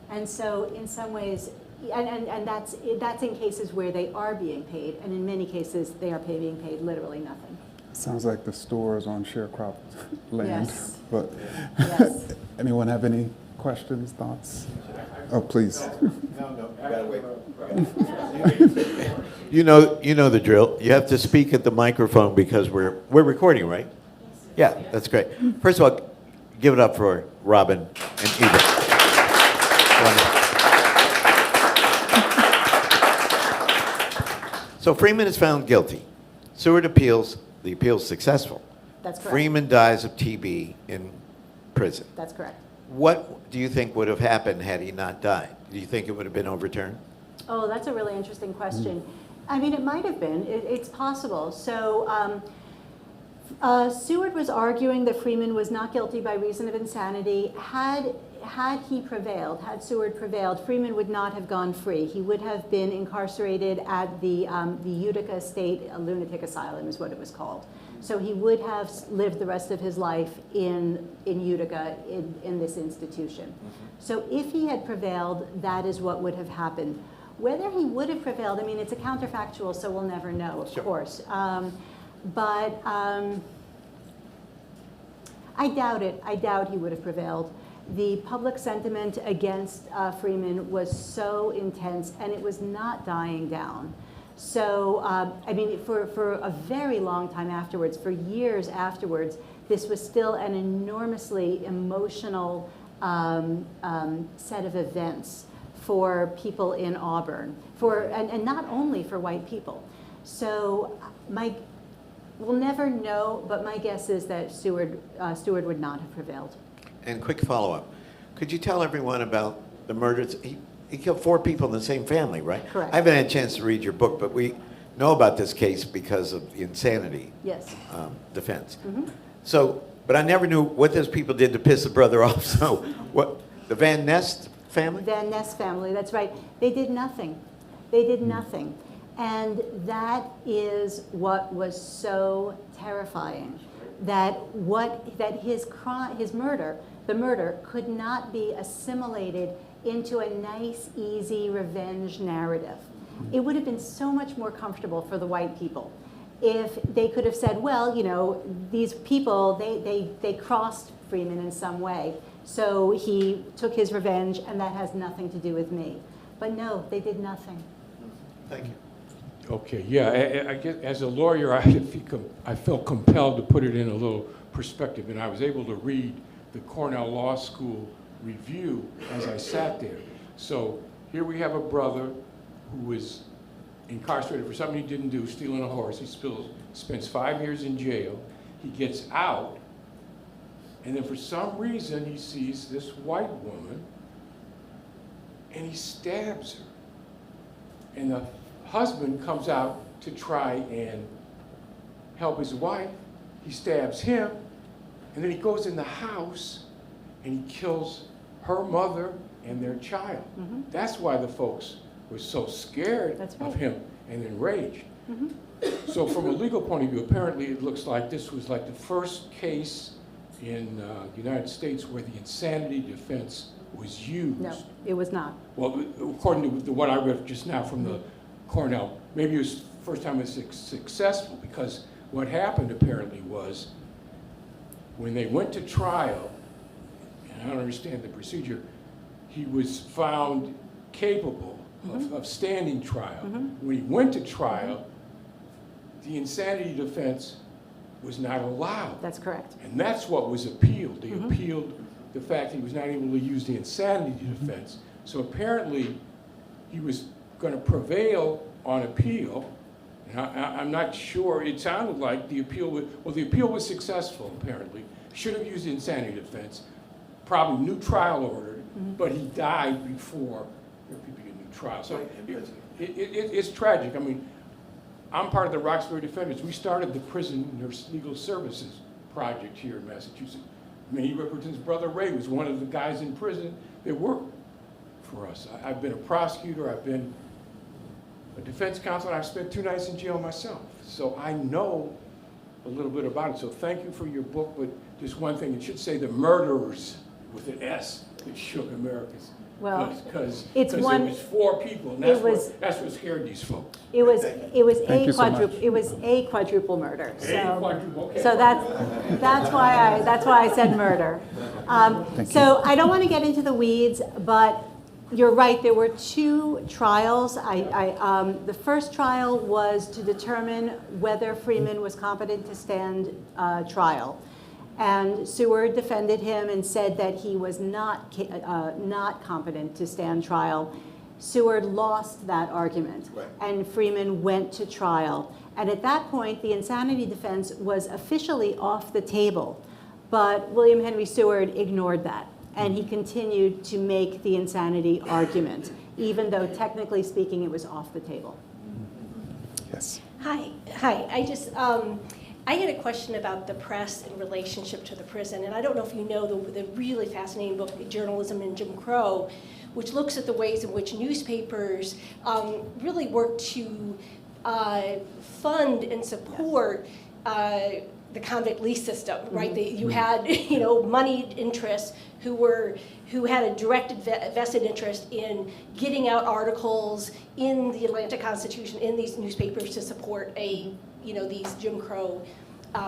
And so in some ways, and that's in cases where they are being paid, and in many cases they are being paid literally nothing. Sounds like the stores on sharecrop land. Yes. But Yes. anyone have any questions, thoughts? Oh, please. No, you gotta wait. You know the drill. You have to speak at the microphone because we're recording, right? Yeah, that's great. First of all, give it up for Robin and Ibram. So Freeman is found guilty. Seward appeals. The appeal is successful. That's correct. Freeman dies of TB in prison. That's correct. What do you think would have happened had he not died? Do you think it would have been overturned? Oh, that's a really interesting question. I mean, it might have been. It's possible. So Seward was arguing that Freeman was not guilty by reason of insanity. Had he prevailed, had Seward prevailed, Freeman would not have gone free. He would have been incarcerated at the Utica State Lunatic Asylum is what it was called. So he would have lived the rest of his life in Utica in this institution. So if he had prevailed, that is what would have happened. Whether he would have prevailed, I mean, it's a counterfactual, so we'll never know, of course. But I doubt it. I doubt he would have prevailed. The public sentiment against Freeman was so intense, and it was not dying down. So, I mean, for a very long time afterwards, for years afterwards, this was still an enormously emotional set of events for people in Auburn, and not only for white people. So we'll never know, but my guess is that Stewart would not have prevailed. And quick follow-up. Could you tell everyone about the murders? He killed 4 people in the same family, right? Correct. I haven't had a chance to read your book, but we know about this case because of the insanity Yes. defense. So, but I never knew what those people did to piss the brother off. So, what, the Van Ness family? Van Ness family, that's right. They did nothing. They did nothing. And that is what was so terrifying. That his murder, the murder, could not be assimilated into a nice, easy revenge narrative. It would have been so much more comfortable for the white people if they could have said, well, you know, these people, they crossed Freeman in some way, so he took his revenge, and that has nothing to do with me. But no, they did nothing. Thank you. Okay, yeah, I guess as a lawyer, I felt compelled to put it in a little perspective, and I was able to read the Cornell Law School review as I sat there. So here we have a brother who was incarcerated for something he didn't do, stealing a horse. He spends 5 years in jail. He gets out, and then for some reason he sees this white woman, and he stabs her. And the husband comes out to try and help his wife. He stabs him, and then he goes in the house and he kills her mother and their child. That's why the folks were so scared of him and enraged. So from a legal point of view, apparently it looks like this was like the first case in the United States where the insanity defense was used. No, it was not. Well, according to what I read just now from the Cornell, maybe it was the first time it's successful, because what happened apparently was when they went to trial, and I don't understand the procedure, he was found capable of standing trial. When he went to trial, the insanity defense was not allowed. That's correct. And that's what was appealed. They appealed the fact that he was not able to use the insanity defense. So apparently, he was going to prevail on appeal. And I'm not sure. It sounded like the appeal was successful, apparently. Should have used the insanity defense. Probably new trial ordered, but he died before there could be a new trial. So it's tragic. I mean, I'm part of the Roxbury Defenders. We started the Prison Nurse Legal Services Project here in Massachusetts. Minnie Riperton's brother Ray was one of the guys in prison that worked for us. I've been a prosecutor, I've been a defense counsel, and I've spent 2 nights in jail myself. So I know a little bit about it. So thank you for your book, but just one thing, it should say the murderers with an S that shook America's. Well, because it's it one- was 4 people, and it that's what scared these folks. It was Thank you so much. it was a quadruple murder. So, quadruple, okay. so that's why I said murder. So I don't want to get into the weeds, but you're right. There were 2 trials. The first trial was to determine whether Freeman was competent to stand trial. And Seward defended him and said that he was not competent to stand trial. Seward lost that argument, and Freeman went to trial. And at that point, the insanity defense was officially off the table. But William Henry Seward ignored that, and he continued to make the insanity argument, even though technically speaking it was off the table. Yes. Hi. I had a question about the press in relationship to the prison, and I don't know if you know the really fascinating book, Journalism in Jim Crow, which looks at the ways in which newspapers really work to fund and support the convict lease system, right? You had, moneyed interests who had a direct vested interest in getting out articles in the Atlanta Constitution in these newspapers to support these Jim Crow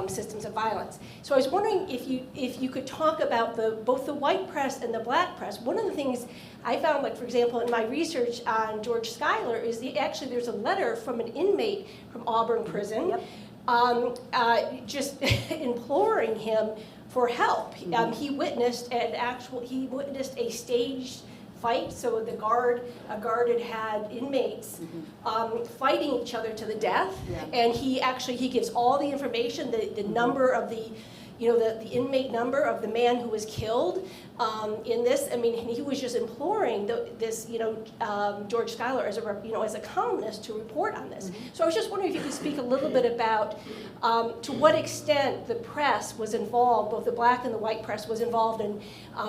systems of violence. So I was wondering if you could talk about both the white press and the black press. One of the things I found, like for example, in my research on George Schuyler, is there's a letter from an inmate from Auburn prison, just imploring him for help. He witnessed a staged fight. So a guard had inmates fighting each other to the death, and he gives all the information, the number of the inmate number of the man who was killed in this. I mean, he was just imploring George Schuyler as a columnist to report on this. So I was just wondering if you could speak a little bit about to what extent the press was involved, both the black and the white press was involved in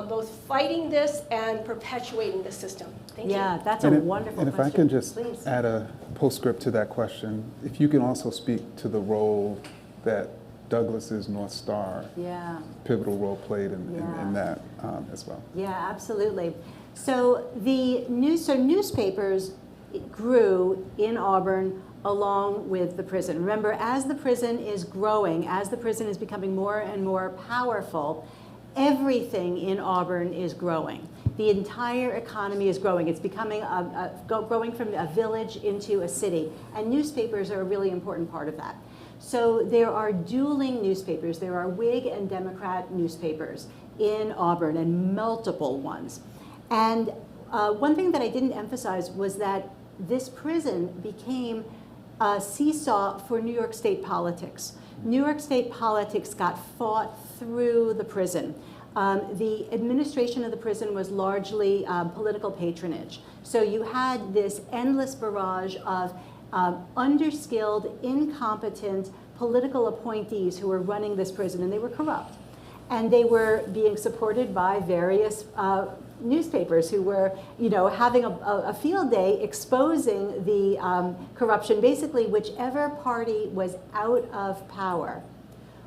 both fighting this and perpetuating the system. Thank you. Yeah, that's a wonderful question. And if I can just Please. add a postscript to that question, if you can also speak to the role that Douglas's North Star pivotal role played in that as well. Yeah, absolutely. So newspapers grew in Auburn along with the prison. Remember, as the prison is growing, as the prison is becoming more and more powerful, everything in Auburn is growing. The entire economy is growing. It's becoming growing from a village into a city, and newspapers are a really important part of that. So there are dueling newspapers. There are Whig and Democrat newspapers in Auburn, and multiple ones. And one thing that I didn't emphasize was that this prison became a seesaw for New York State politics. New York State politics got fought through the prison. The administration of the prison was largely political patronage. So you had this endless barrage of underskilled, incompetent political appointees who were running this prison, and they were corrupt. And they were being supported by various newspapers who were, having a field day exposing the corruption. Basically, whichever party was out of power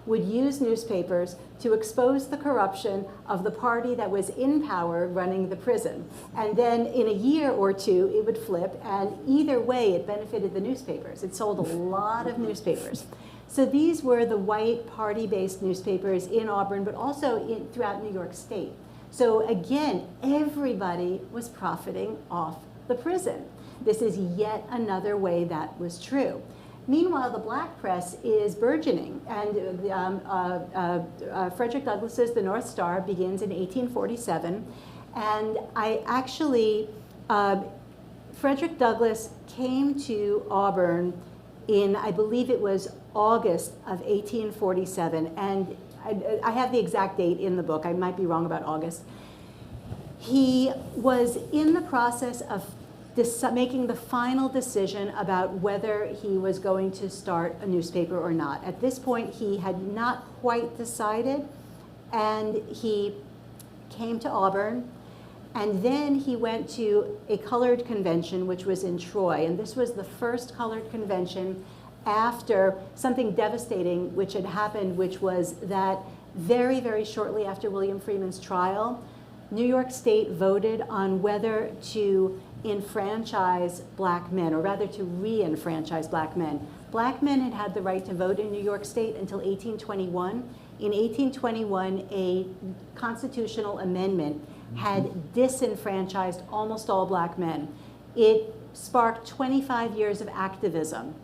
would use newspapers to expose the corruption of the party that was in power running the prison. And then in a year or two, it would flip, and either way, it benefited the newspapers. It sold a lot of newspapers. So these were the white party-based newspapers in Auburn, but also throughout New York State. So again, everybody was profiting off the prison. This is yet another way that was true. Meanwhile, the black press is burgeoning, and Frederick Douglass's The North Star begins in 1847, and Frederick Douglass came to Auburn in, I believe it was August of 1847, and I have the exact date in the book. I might be wrong about August. He was in the process of making the final decision about whether he was going to start a newspaper or not. At this point, he had not quite decided, and he came to Auburn, and then he went to a colored convention, which was in Troy, and this was the first colored convention after something devastating which had happened, which was that very, very shortly after William Freeman's trial, New York State voted on whether to enfranchise black men, or rather to re-enfranchise black men. Black men had had the right to vote in New York State until 1821. In 1821, a constitutional amendment had disenfranchised almost all black men. It sparked 25 years of activism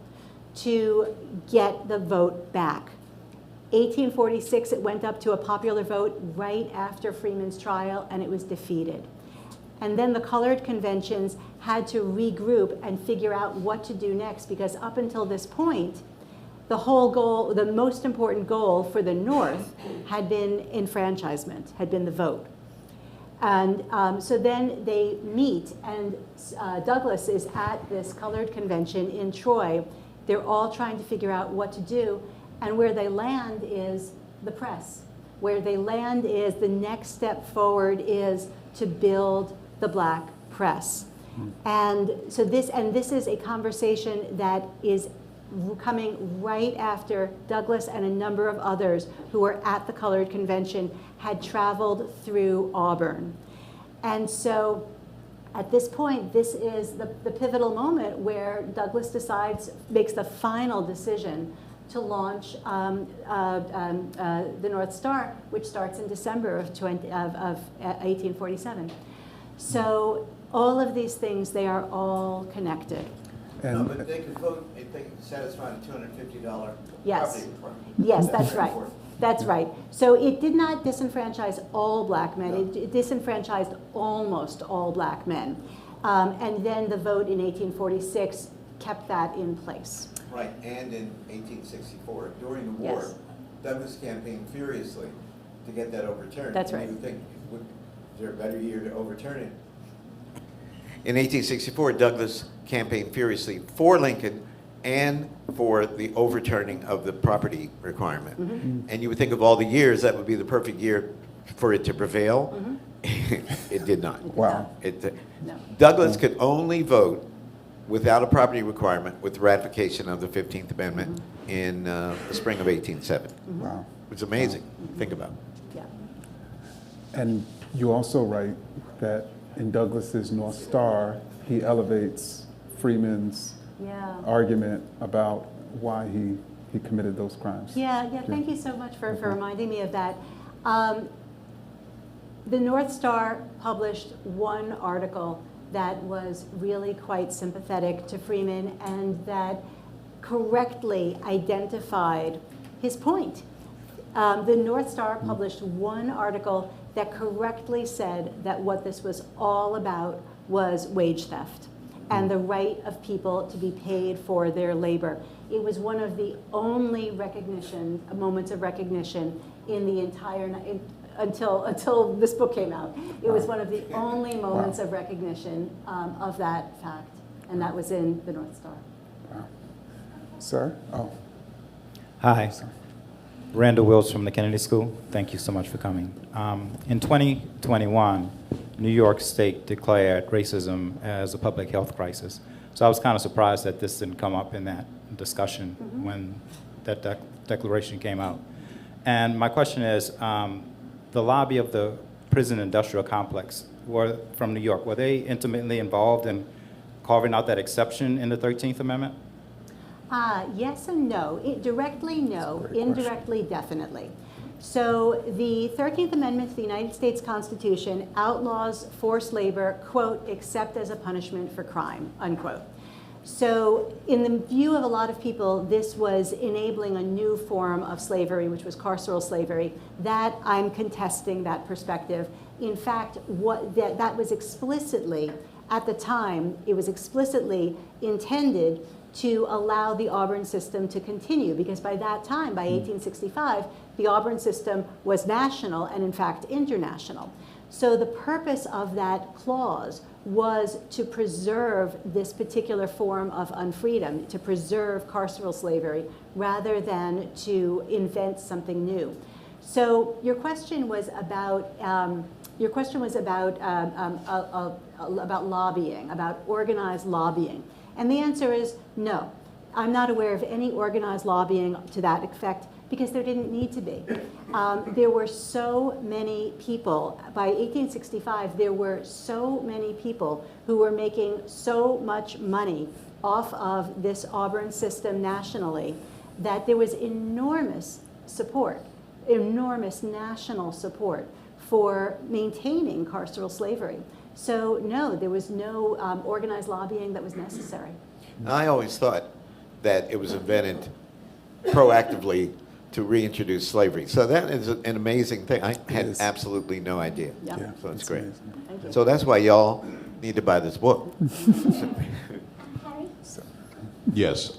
to get the vote back. 1846, it went up to a popular vote right after Freeman's trial, and it was defeated. And then the colored conventions had to regroup and figure out what to do next, because up until this point, the whole goal, the most important goal for the North had been enfranchisement, had been the vote. And so then they meet, and Douglass is at this colored convention in Troy. They're all trying to figure out what to do, and where they land is the press. Where they land is the next step forward is to build the black press. And so this is a conversation that is coming right after Douglass and a number of others who were at the colored convention had traveled through Auburn. And so at this point, this is the pivotal moment where Douglass makes the final decision to launch the North Star, which starts in December of 1847. So all of these things, they are all connected. No, but they could vote if they could satisfy the $250 Yes. property requirement. Yes, that's right. That's right. So it did not disenfranchise all black men. No. It disenfranchised almost all black men. And then the vote in 1846 kept that in place. Right, and in 1864, during the war, Yes. Douglass campaigned furiously to get that overturned. That's And right. you would think, is there a better year to overturn it? In 1864, Douglass campaigned furiously for Lincoln and for the overturning of the property requirement. And you would think of all the years, that would be the perfect year for it to prevail. It did not. Wow. No. Douglass could only vote without a property requirement with ratification of the 15th Amendment in the spring of 1870. Wow. It's amazing. Think about it. Yeah. And you also write that in Douglass's North Star, he elevates Freeman's Yeah. argument about why he committed those crimes. Yeah, thank you so much for reminding me of that. The North Star published one article that was really quite sympathetic to Freeman and that correctly identified his point. The North Star published one article that correctly said that what this was all about was wage theft and the right of people to be paid for their labor. It was one of the only moments of recognition in the entire, until this book came out. It was one of the only moments of recognition of that fact, and that was in the North Star. Wow. Sir? Oh. Hi, Randall Wills from the Kennedy School. Thank you so much for coming. In 2021, New York State declared racism as a public health crisis. So I was kind of surprised that this didn't come up in that discussion when that declaration came out. And my question is, the lobby of the prison industrial complex were from New York. Were they intimately involved in carving out that exception in the 13th Amendment? Yes and no. Directly, no. Indirectly, definitely. So the 13th Amendment to the United States Constitution outlaws forced labor, quote, except as a punishment for crime, unquote. So in the view of a lot of people, this was enabling a new form of slavery, which was carceral slavery. That, I'm contesting that perspective. In fact, that was explicitly, at the time, it was explicitly intended to allow the Auburn system to continue, because by that time, by 1865, the Auburn system was national and in fact international. So the purpose of that clause was to preserve this particular form of unfreedom, to preserve carceral slavery, rather than to invent something new. So your question was about lobbying, about organized lobbying, and the answer is no. I'm not aware of any organized lobbying to that effect, because there didn't need to be. There were so many people, by 1865, there were so many people who were making so much money off of this Auburn system nationally, that there was enormous support, enormous national support for maintaining carceral slavery. So no, there was no organized lobbying that was necessary. I always thought that it was invented proactively to reintroduce slavery. So that is an amazing thing. I had absolutely no idea. Yeah. Yeah, So it's it's great. amazing. Thank you. So that's why y'all need to buy this book. Yes,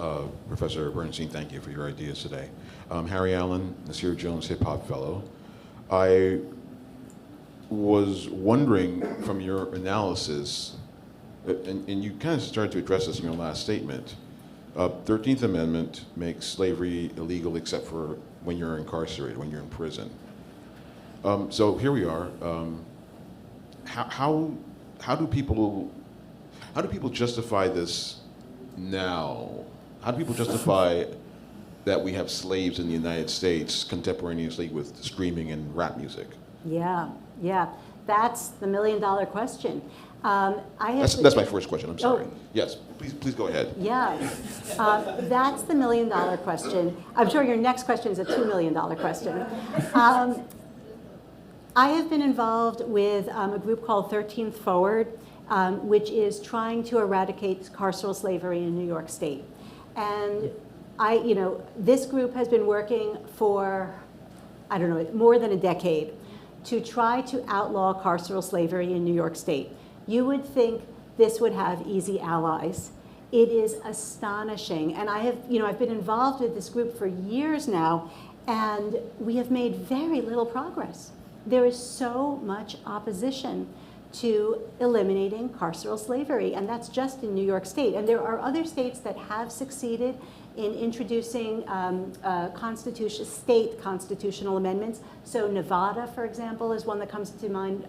Professor Bernstein, thank you for your ideas today. Harry Allen, Nasir Jones Hip Hop Fellow. I was wondering from your analysis, and you kind of started to address this in your last statement, 13th Amendment makes slavery illegal except for when you're incarcerated, when you're in prison. So here we are. How do people justify this now? How do people justify that we have slaves in the United States contemporaneously with screaming and rap music? Yeah, that's the million-dollar question. That's my first question. I'm sorry. Oh. Yes, please go ahead. Yeah, that's the million-dollar question. I'm sure your next question is a $2 million question. I have been involved with a group called 13th Forward, which is trying to eradicate carceral slavery in New York State. And this group has been working for, I don't know, more than a decade to try to outlaw carceral slavery in New York State. You would think this would have easy allies. It is astonishing. And I've been involved with this group for years now, and we have made very little progress. There is so much opposition to eliminating carceral slavery, and that's just in New York State. And there are other states that have succeeded in introducing state constitutional amendments. So Nevada, for example, is one that comes to mind.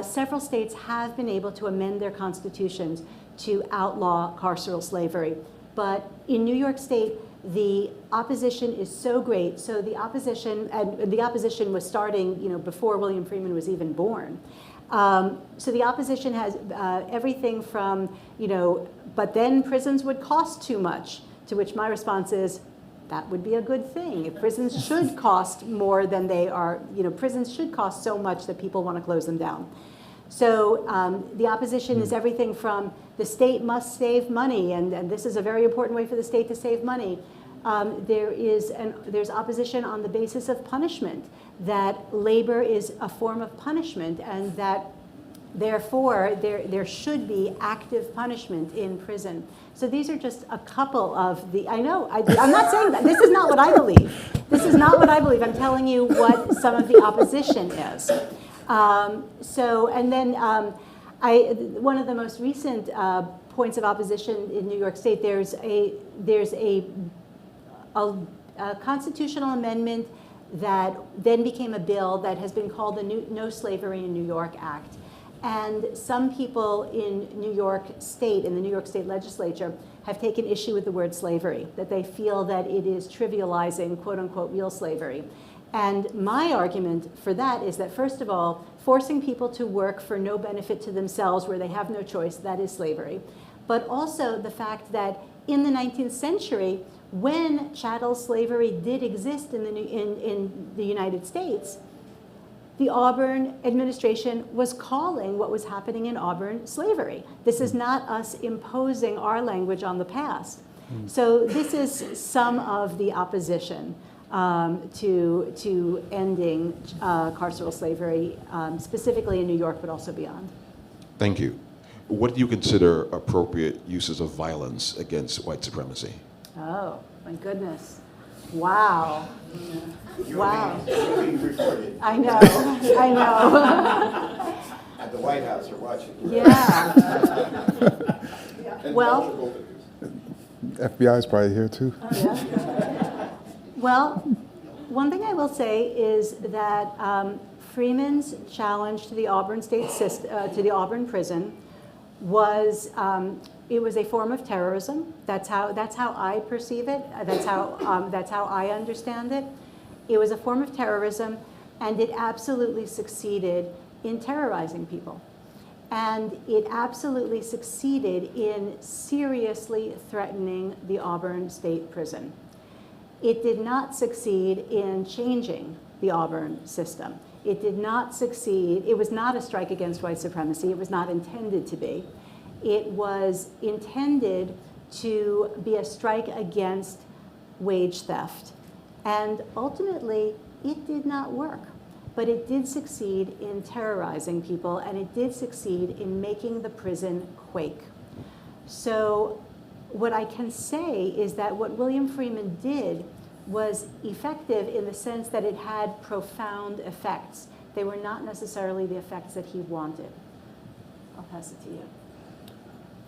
Several states have been able to amend their constitutions to outlaw carceral slavery. But in New York State, the opposition is so great. So the opposition was starting, before William Freeman was even born. So the opposition has everything from, but then prisons would cost too much, to which my response is, that would be a good thing. If prisons should cost more than they are, prisons should cost so much that people want to close them down. So the opposition is everything from the state must save money, and this is a very important way for the state to save money. There's opposition on the basis of punishment, that labor is a form of punishment, and that therefore there should be active punishment in prison. So these are just a couple of the, I'm not saying that, this is not what I believe. This is not what I believe. I'm telling you what some of the opposition is. One of the most recent points of opposition in New York State, there's a constitutional amendment that then became a bill that has been called the No Slavery in New York Act. And some people in New York State, in the New York State legislature, have taken issue with the word slavery, that they feel that it is trivializing, quote unquote, real slavery. And my argument for that is that, first of all, forcing people to work for no benefit to themselves where they have no choice, that is slavery. But also the fact that in the 19th century, when chattel slavery did exist in the United States, the Auburn administration was calling what was happening in Auburn slavery. This is not us imposing our language on the past. So this is some of the opposition to ending carceral slavery, specifically in New York, but also beyond. Thank you. What do you consider appropriate uses of violence against white supremacy? Oh, my goodness. Wow. Wow. You're being recorded. I know, I know. At the White House are watching. Yeah. Well, FBI is probably here too. yeah. Well, one thing I will say is that Freeman's challenge to the Auburn state system, to the Auburn prison, was it was a form of terrorism. That's how I perceive it. That's how I understand it. It was a form of terrorism, and it absolutely succeeded in terrorizing people. And it absolutely succeeded in seriously threatening the Auburn state prison. It did not succeed in changing the Auburn system. It did not succeed. It was not a strike against white supremacy. It was not intended to be. It was intended to be a strike against wage theft. And ultimately, it did not work. But it did succeed in terrorizing people, and it did succeed in making the prison quake. So what I can say is that what William Freeman did was effective in the sense that it had profound effects. They were not necessarily the effects that he wanted. I'll pass it to you.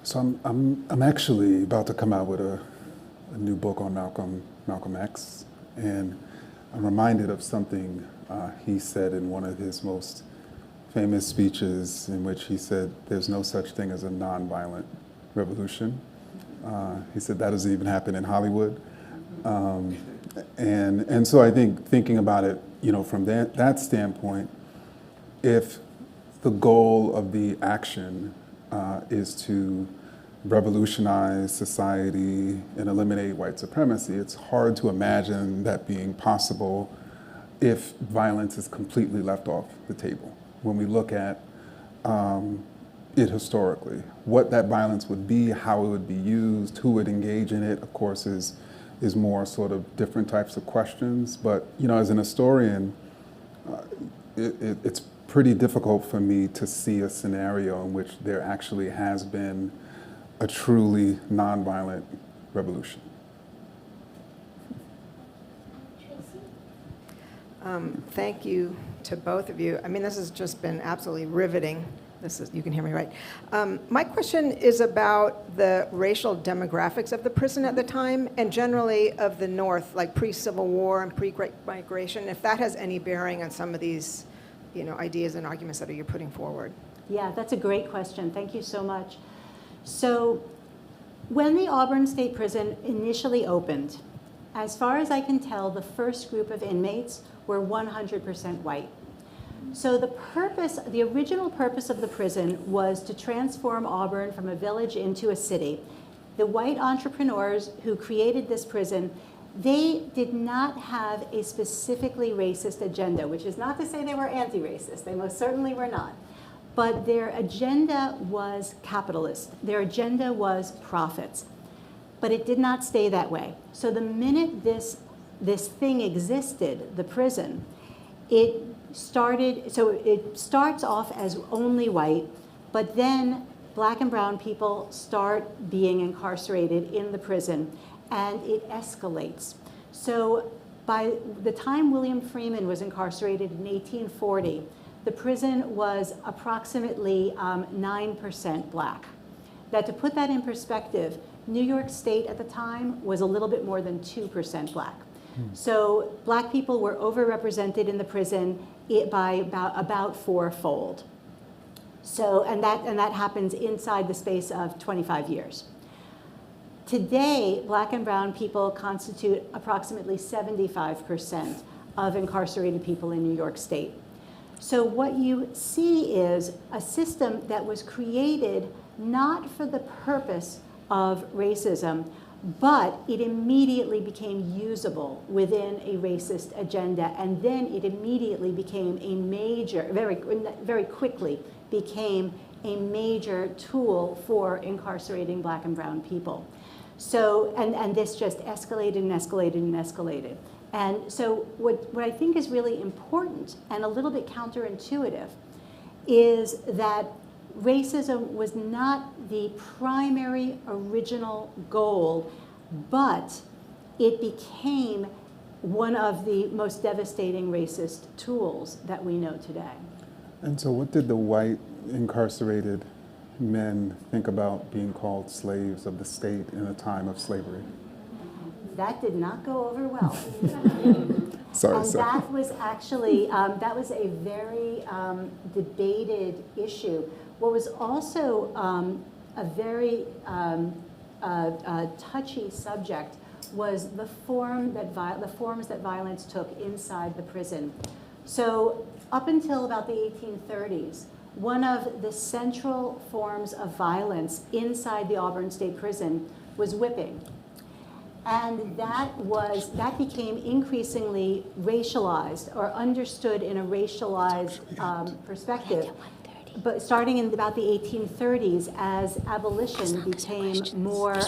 So I'm actually about to come out with a new book on Malcolm X, and I'm reminded of something he said in one of his most famous speeches, in which he said, "There's no such thing as a nonviolent revolution." He said that doesn't even happen in Hollywood. And so I think thinking about it, from that standpoint, if the goal of the action is to revolutionize society and eliminate white supremacy, it's hard to imagine that being possible if violence is completely left off the table. When we look at it historically, what that violence would be, how it would be used, who would engage in it, of course, is more sort of different types of questions. But as an historian, it's pretty difficult for me to see a scenario in which there actually has been a truly nonviolent revolution. Thank you to both of you. I mean, this has just been absolutely riveting. You can hear me right. My question is about the racial demographics of the prison at the time, and generally of the North, like pre-Civil War and pre-Great Migration, if that has any bearing on some of these ideas and arguments that you're putting forward. Yeah, that's a great question. Thank you so much. So when the Auburn State Prison initially opened, as far as I can tell, the first group of inmates were 100% white. So the original purpose of the prison was to transform Auburn from a village into a city. The white entrepreneurs who created this prison, they did not have a specifically racist agenda, which is not to say they were anti-racist. They most certainly were not. But their agenda was capitalist. Their agenda was profits. But it did not stay that way. So the minute this thing existed, the prison, it starts off as only white, but then black and brown people start being incarcerated in the prison, and it escalates. So by the time William Freeman was incarcerated in 1840, the prison was approximately 9% black. Now, to put that in perspective, New York State at the time was a little bit more than 2% black. So black people were overrepresented in the prison by about fourfold. So, and that happens inside the space of 25 years. Today, black and brown people constitute approximately 75% of incarcerated people in New York State. So what you see is a system that was created not for the purpose of racism, but it immediately became usable within a racist agenda, and then it immediately became a major, very quickly became a major tool for incarcerating Black and brown people. So, and this just escalated and escalated and escalated. And so what I think is really important and a little bit counterintuitive is that racism was not the primary original goal, but it became one of the most devastating racist tools that we know today. And so what did the white incarcerated men think about being called slaves of the state in a time of slavery? That did not go over well. Sorry. And that was actually, that was a very debated issue. What was also a very touchy subject was the forms that violence took inside the prison. So up until about the 1830s, one of the central forms of violence inside the Auburn State Prison was whipping. And that became increasingly racialized or understood in a racialized perspective. But starting in about the 1830s, as abolition became more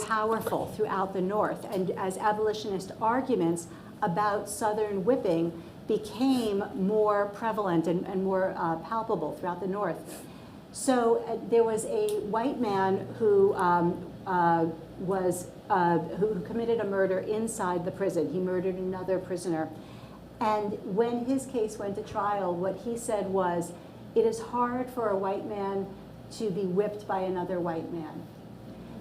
powerful throughout the North, and as abolitionist arguments about Southern whipping became more prevalent and more palpable throughout the North. So there was a white man who who committed a murder inside the prison. He murdered another prisoner. And when his case went to trial, what he said was, it is hard for a white man to be whipped by another white man.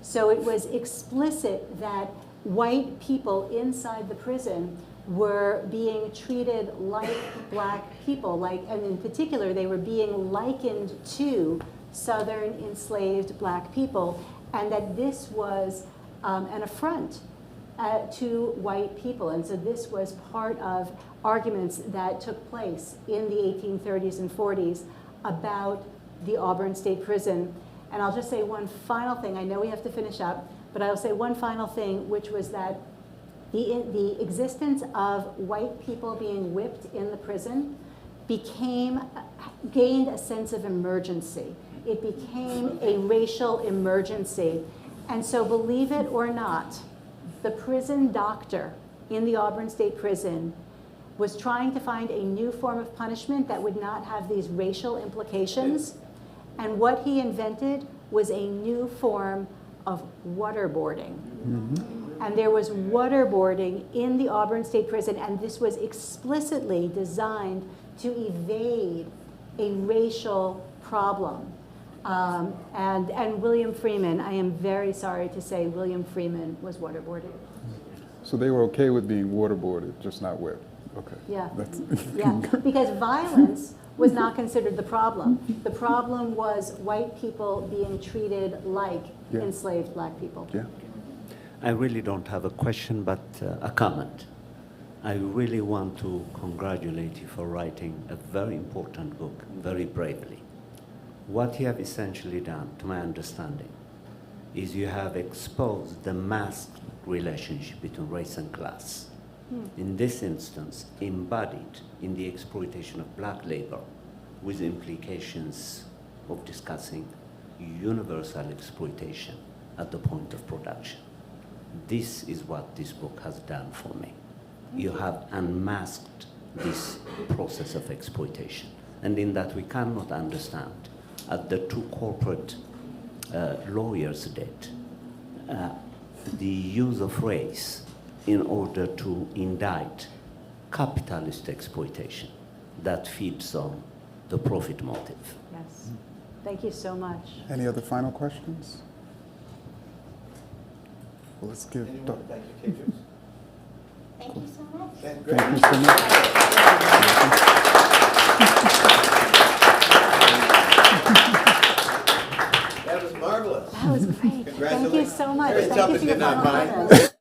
So it was explicit that white people inside the prison were being treated like Black people, and in particular, they were being likened to Southern enslaved Black people, and that this was an affront to white people. And so this was part of arguments that took place in the 1830s and 40s about the Auburn State Prison. And I'll just say one final thing. I know we have to finish up, but I'll say one final thing, which was that the existence of white people being whipped in the prison gained a sense of emergency. It became a racial emergency. And so believe it or not, the prison doctor in the Auburn State Prison was trying to find a new form of punishment that would not have these racial implications. And what he invented was a new form of waterboarding. Mm-hmm. And there was waterboarding in the Auburn State Prison, and this was explicitly designed to evade a racial problem. And William Freeman, I am very sorry to say, William Freeman was waterboarded. So they were okay with being waterboarded, just not whipped. Okay. Yeah. Yeah. Because violence was not considered the problem. The problem was white people being treated like enslaved Black people. Yeah. I really don't have a question, but a comment. I really want to congratulate you for writing a very important book, very bravely. What you have essentially done, to my understanding, is you have exposed the masked relationship between race and class. In this instance, embodied in the exploitation of Black labor, with implications of discussing universal exploitation at the point of production. This is what this book has done for me. You have unmasked this process of exploitation. And in that we cannot understand, as the two corporate lawyers did, the use of race in order to indict capitalist exploitation that feeds on the profit motive. Yes. Thank you so much. Any other final questions? Well, let's give Thank you, Kendi. Thank you so much. Thank you so much. That was marvelous. That was great. Thank you so much. Very Thank tough you and for your did not final mind. comments.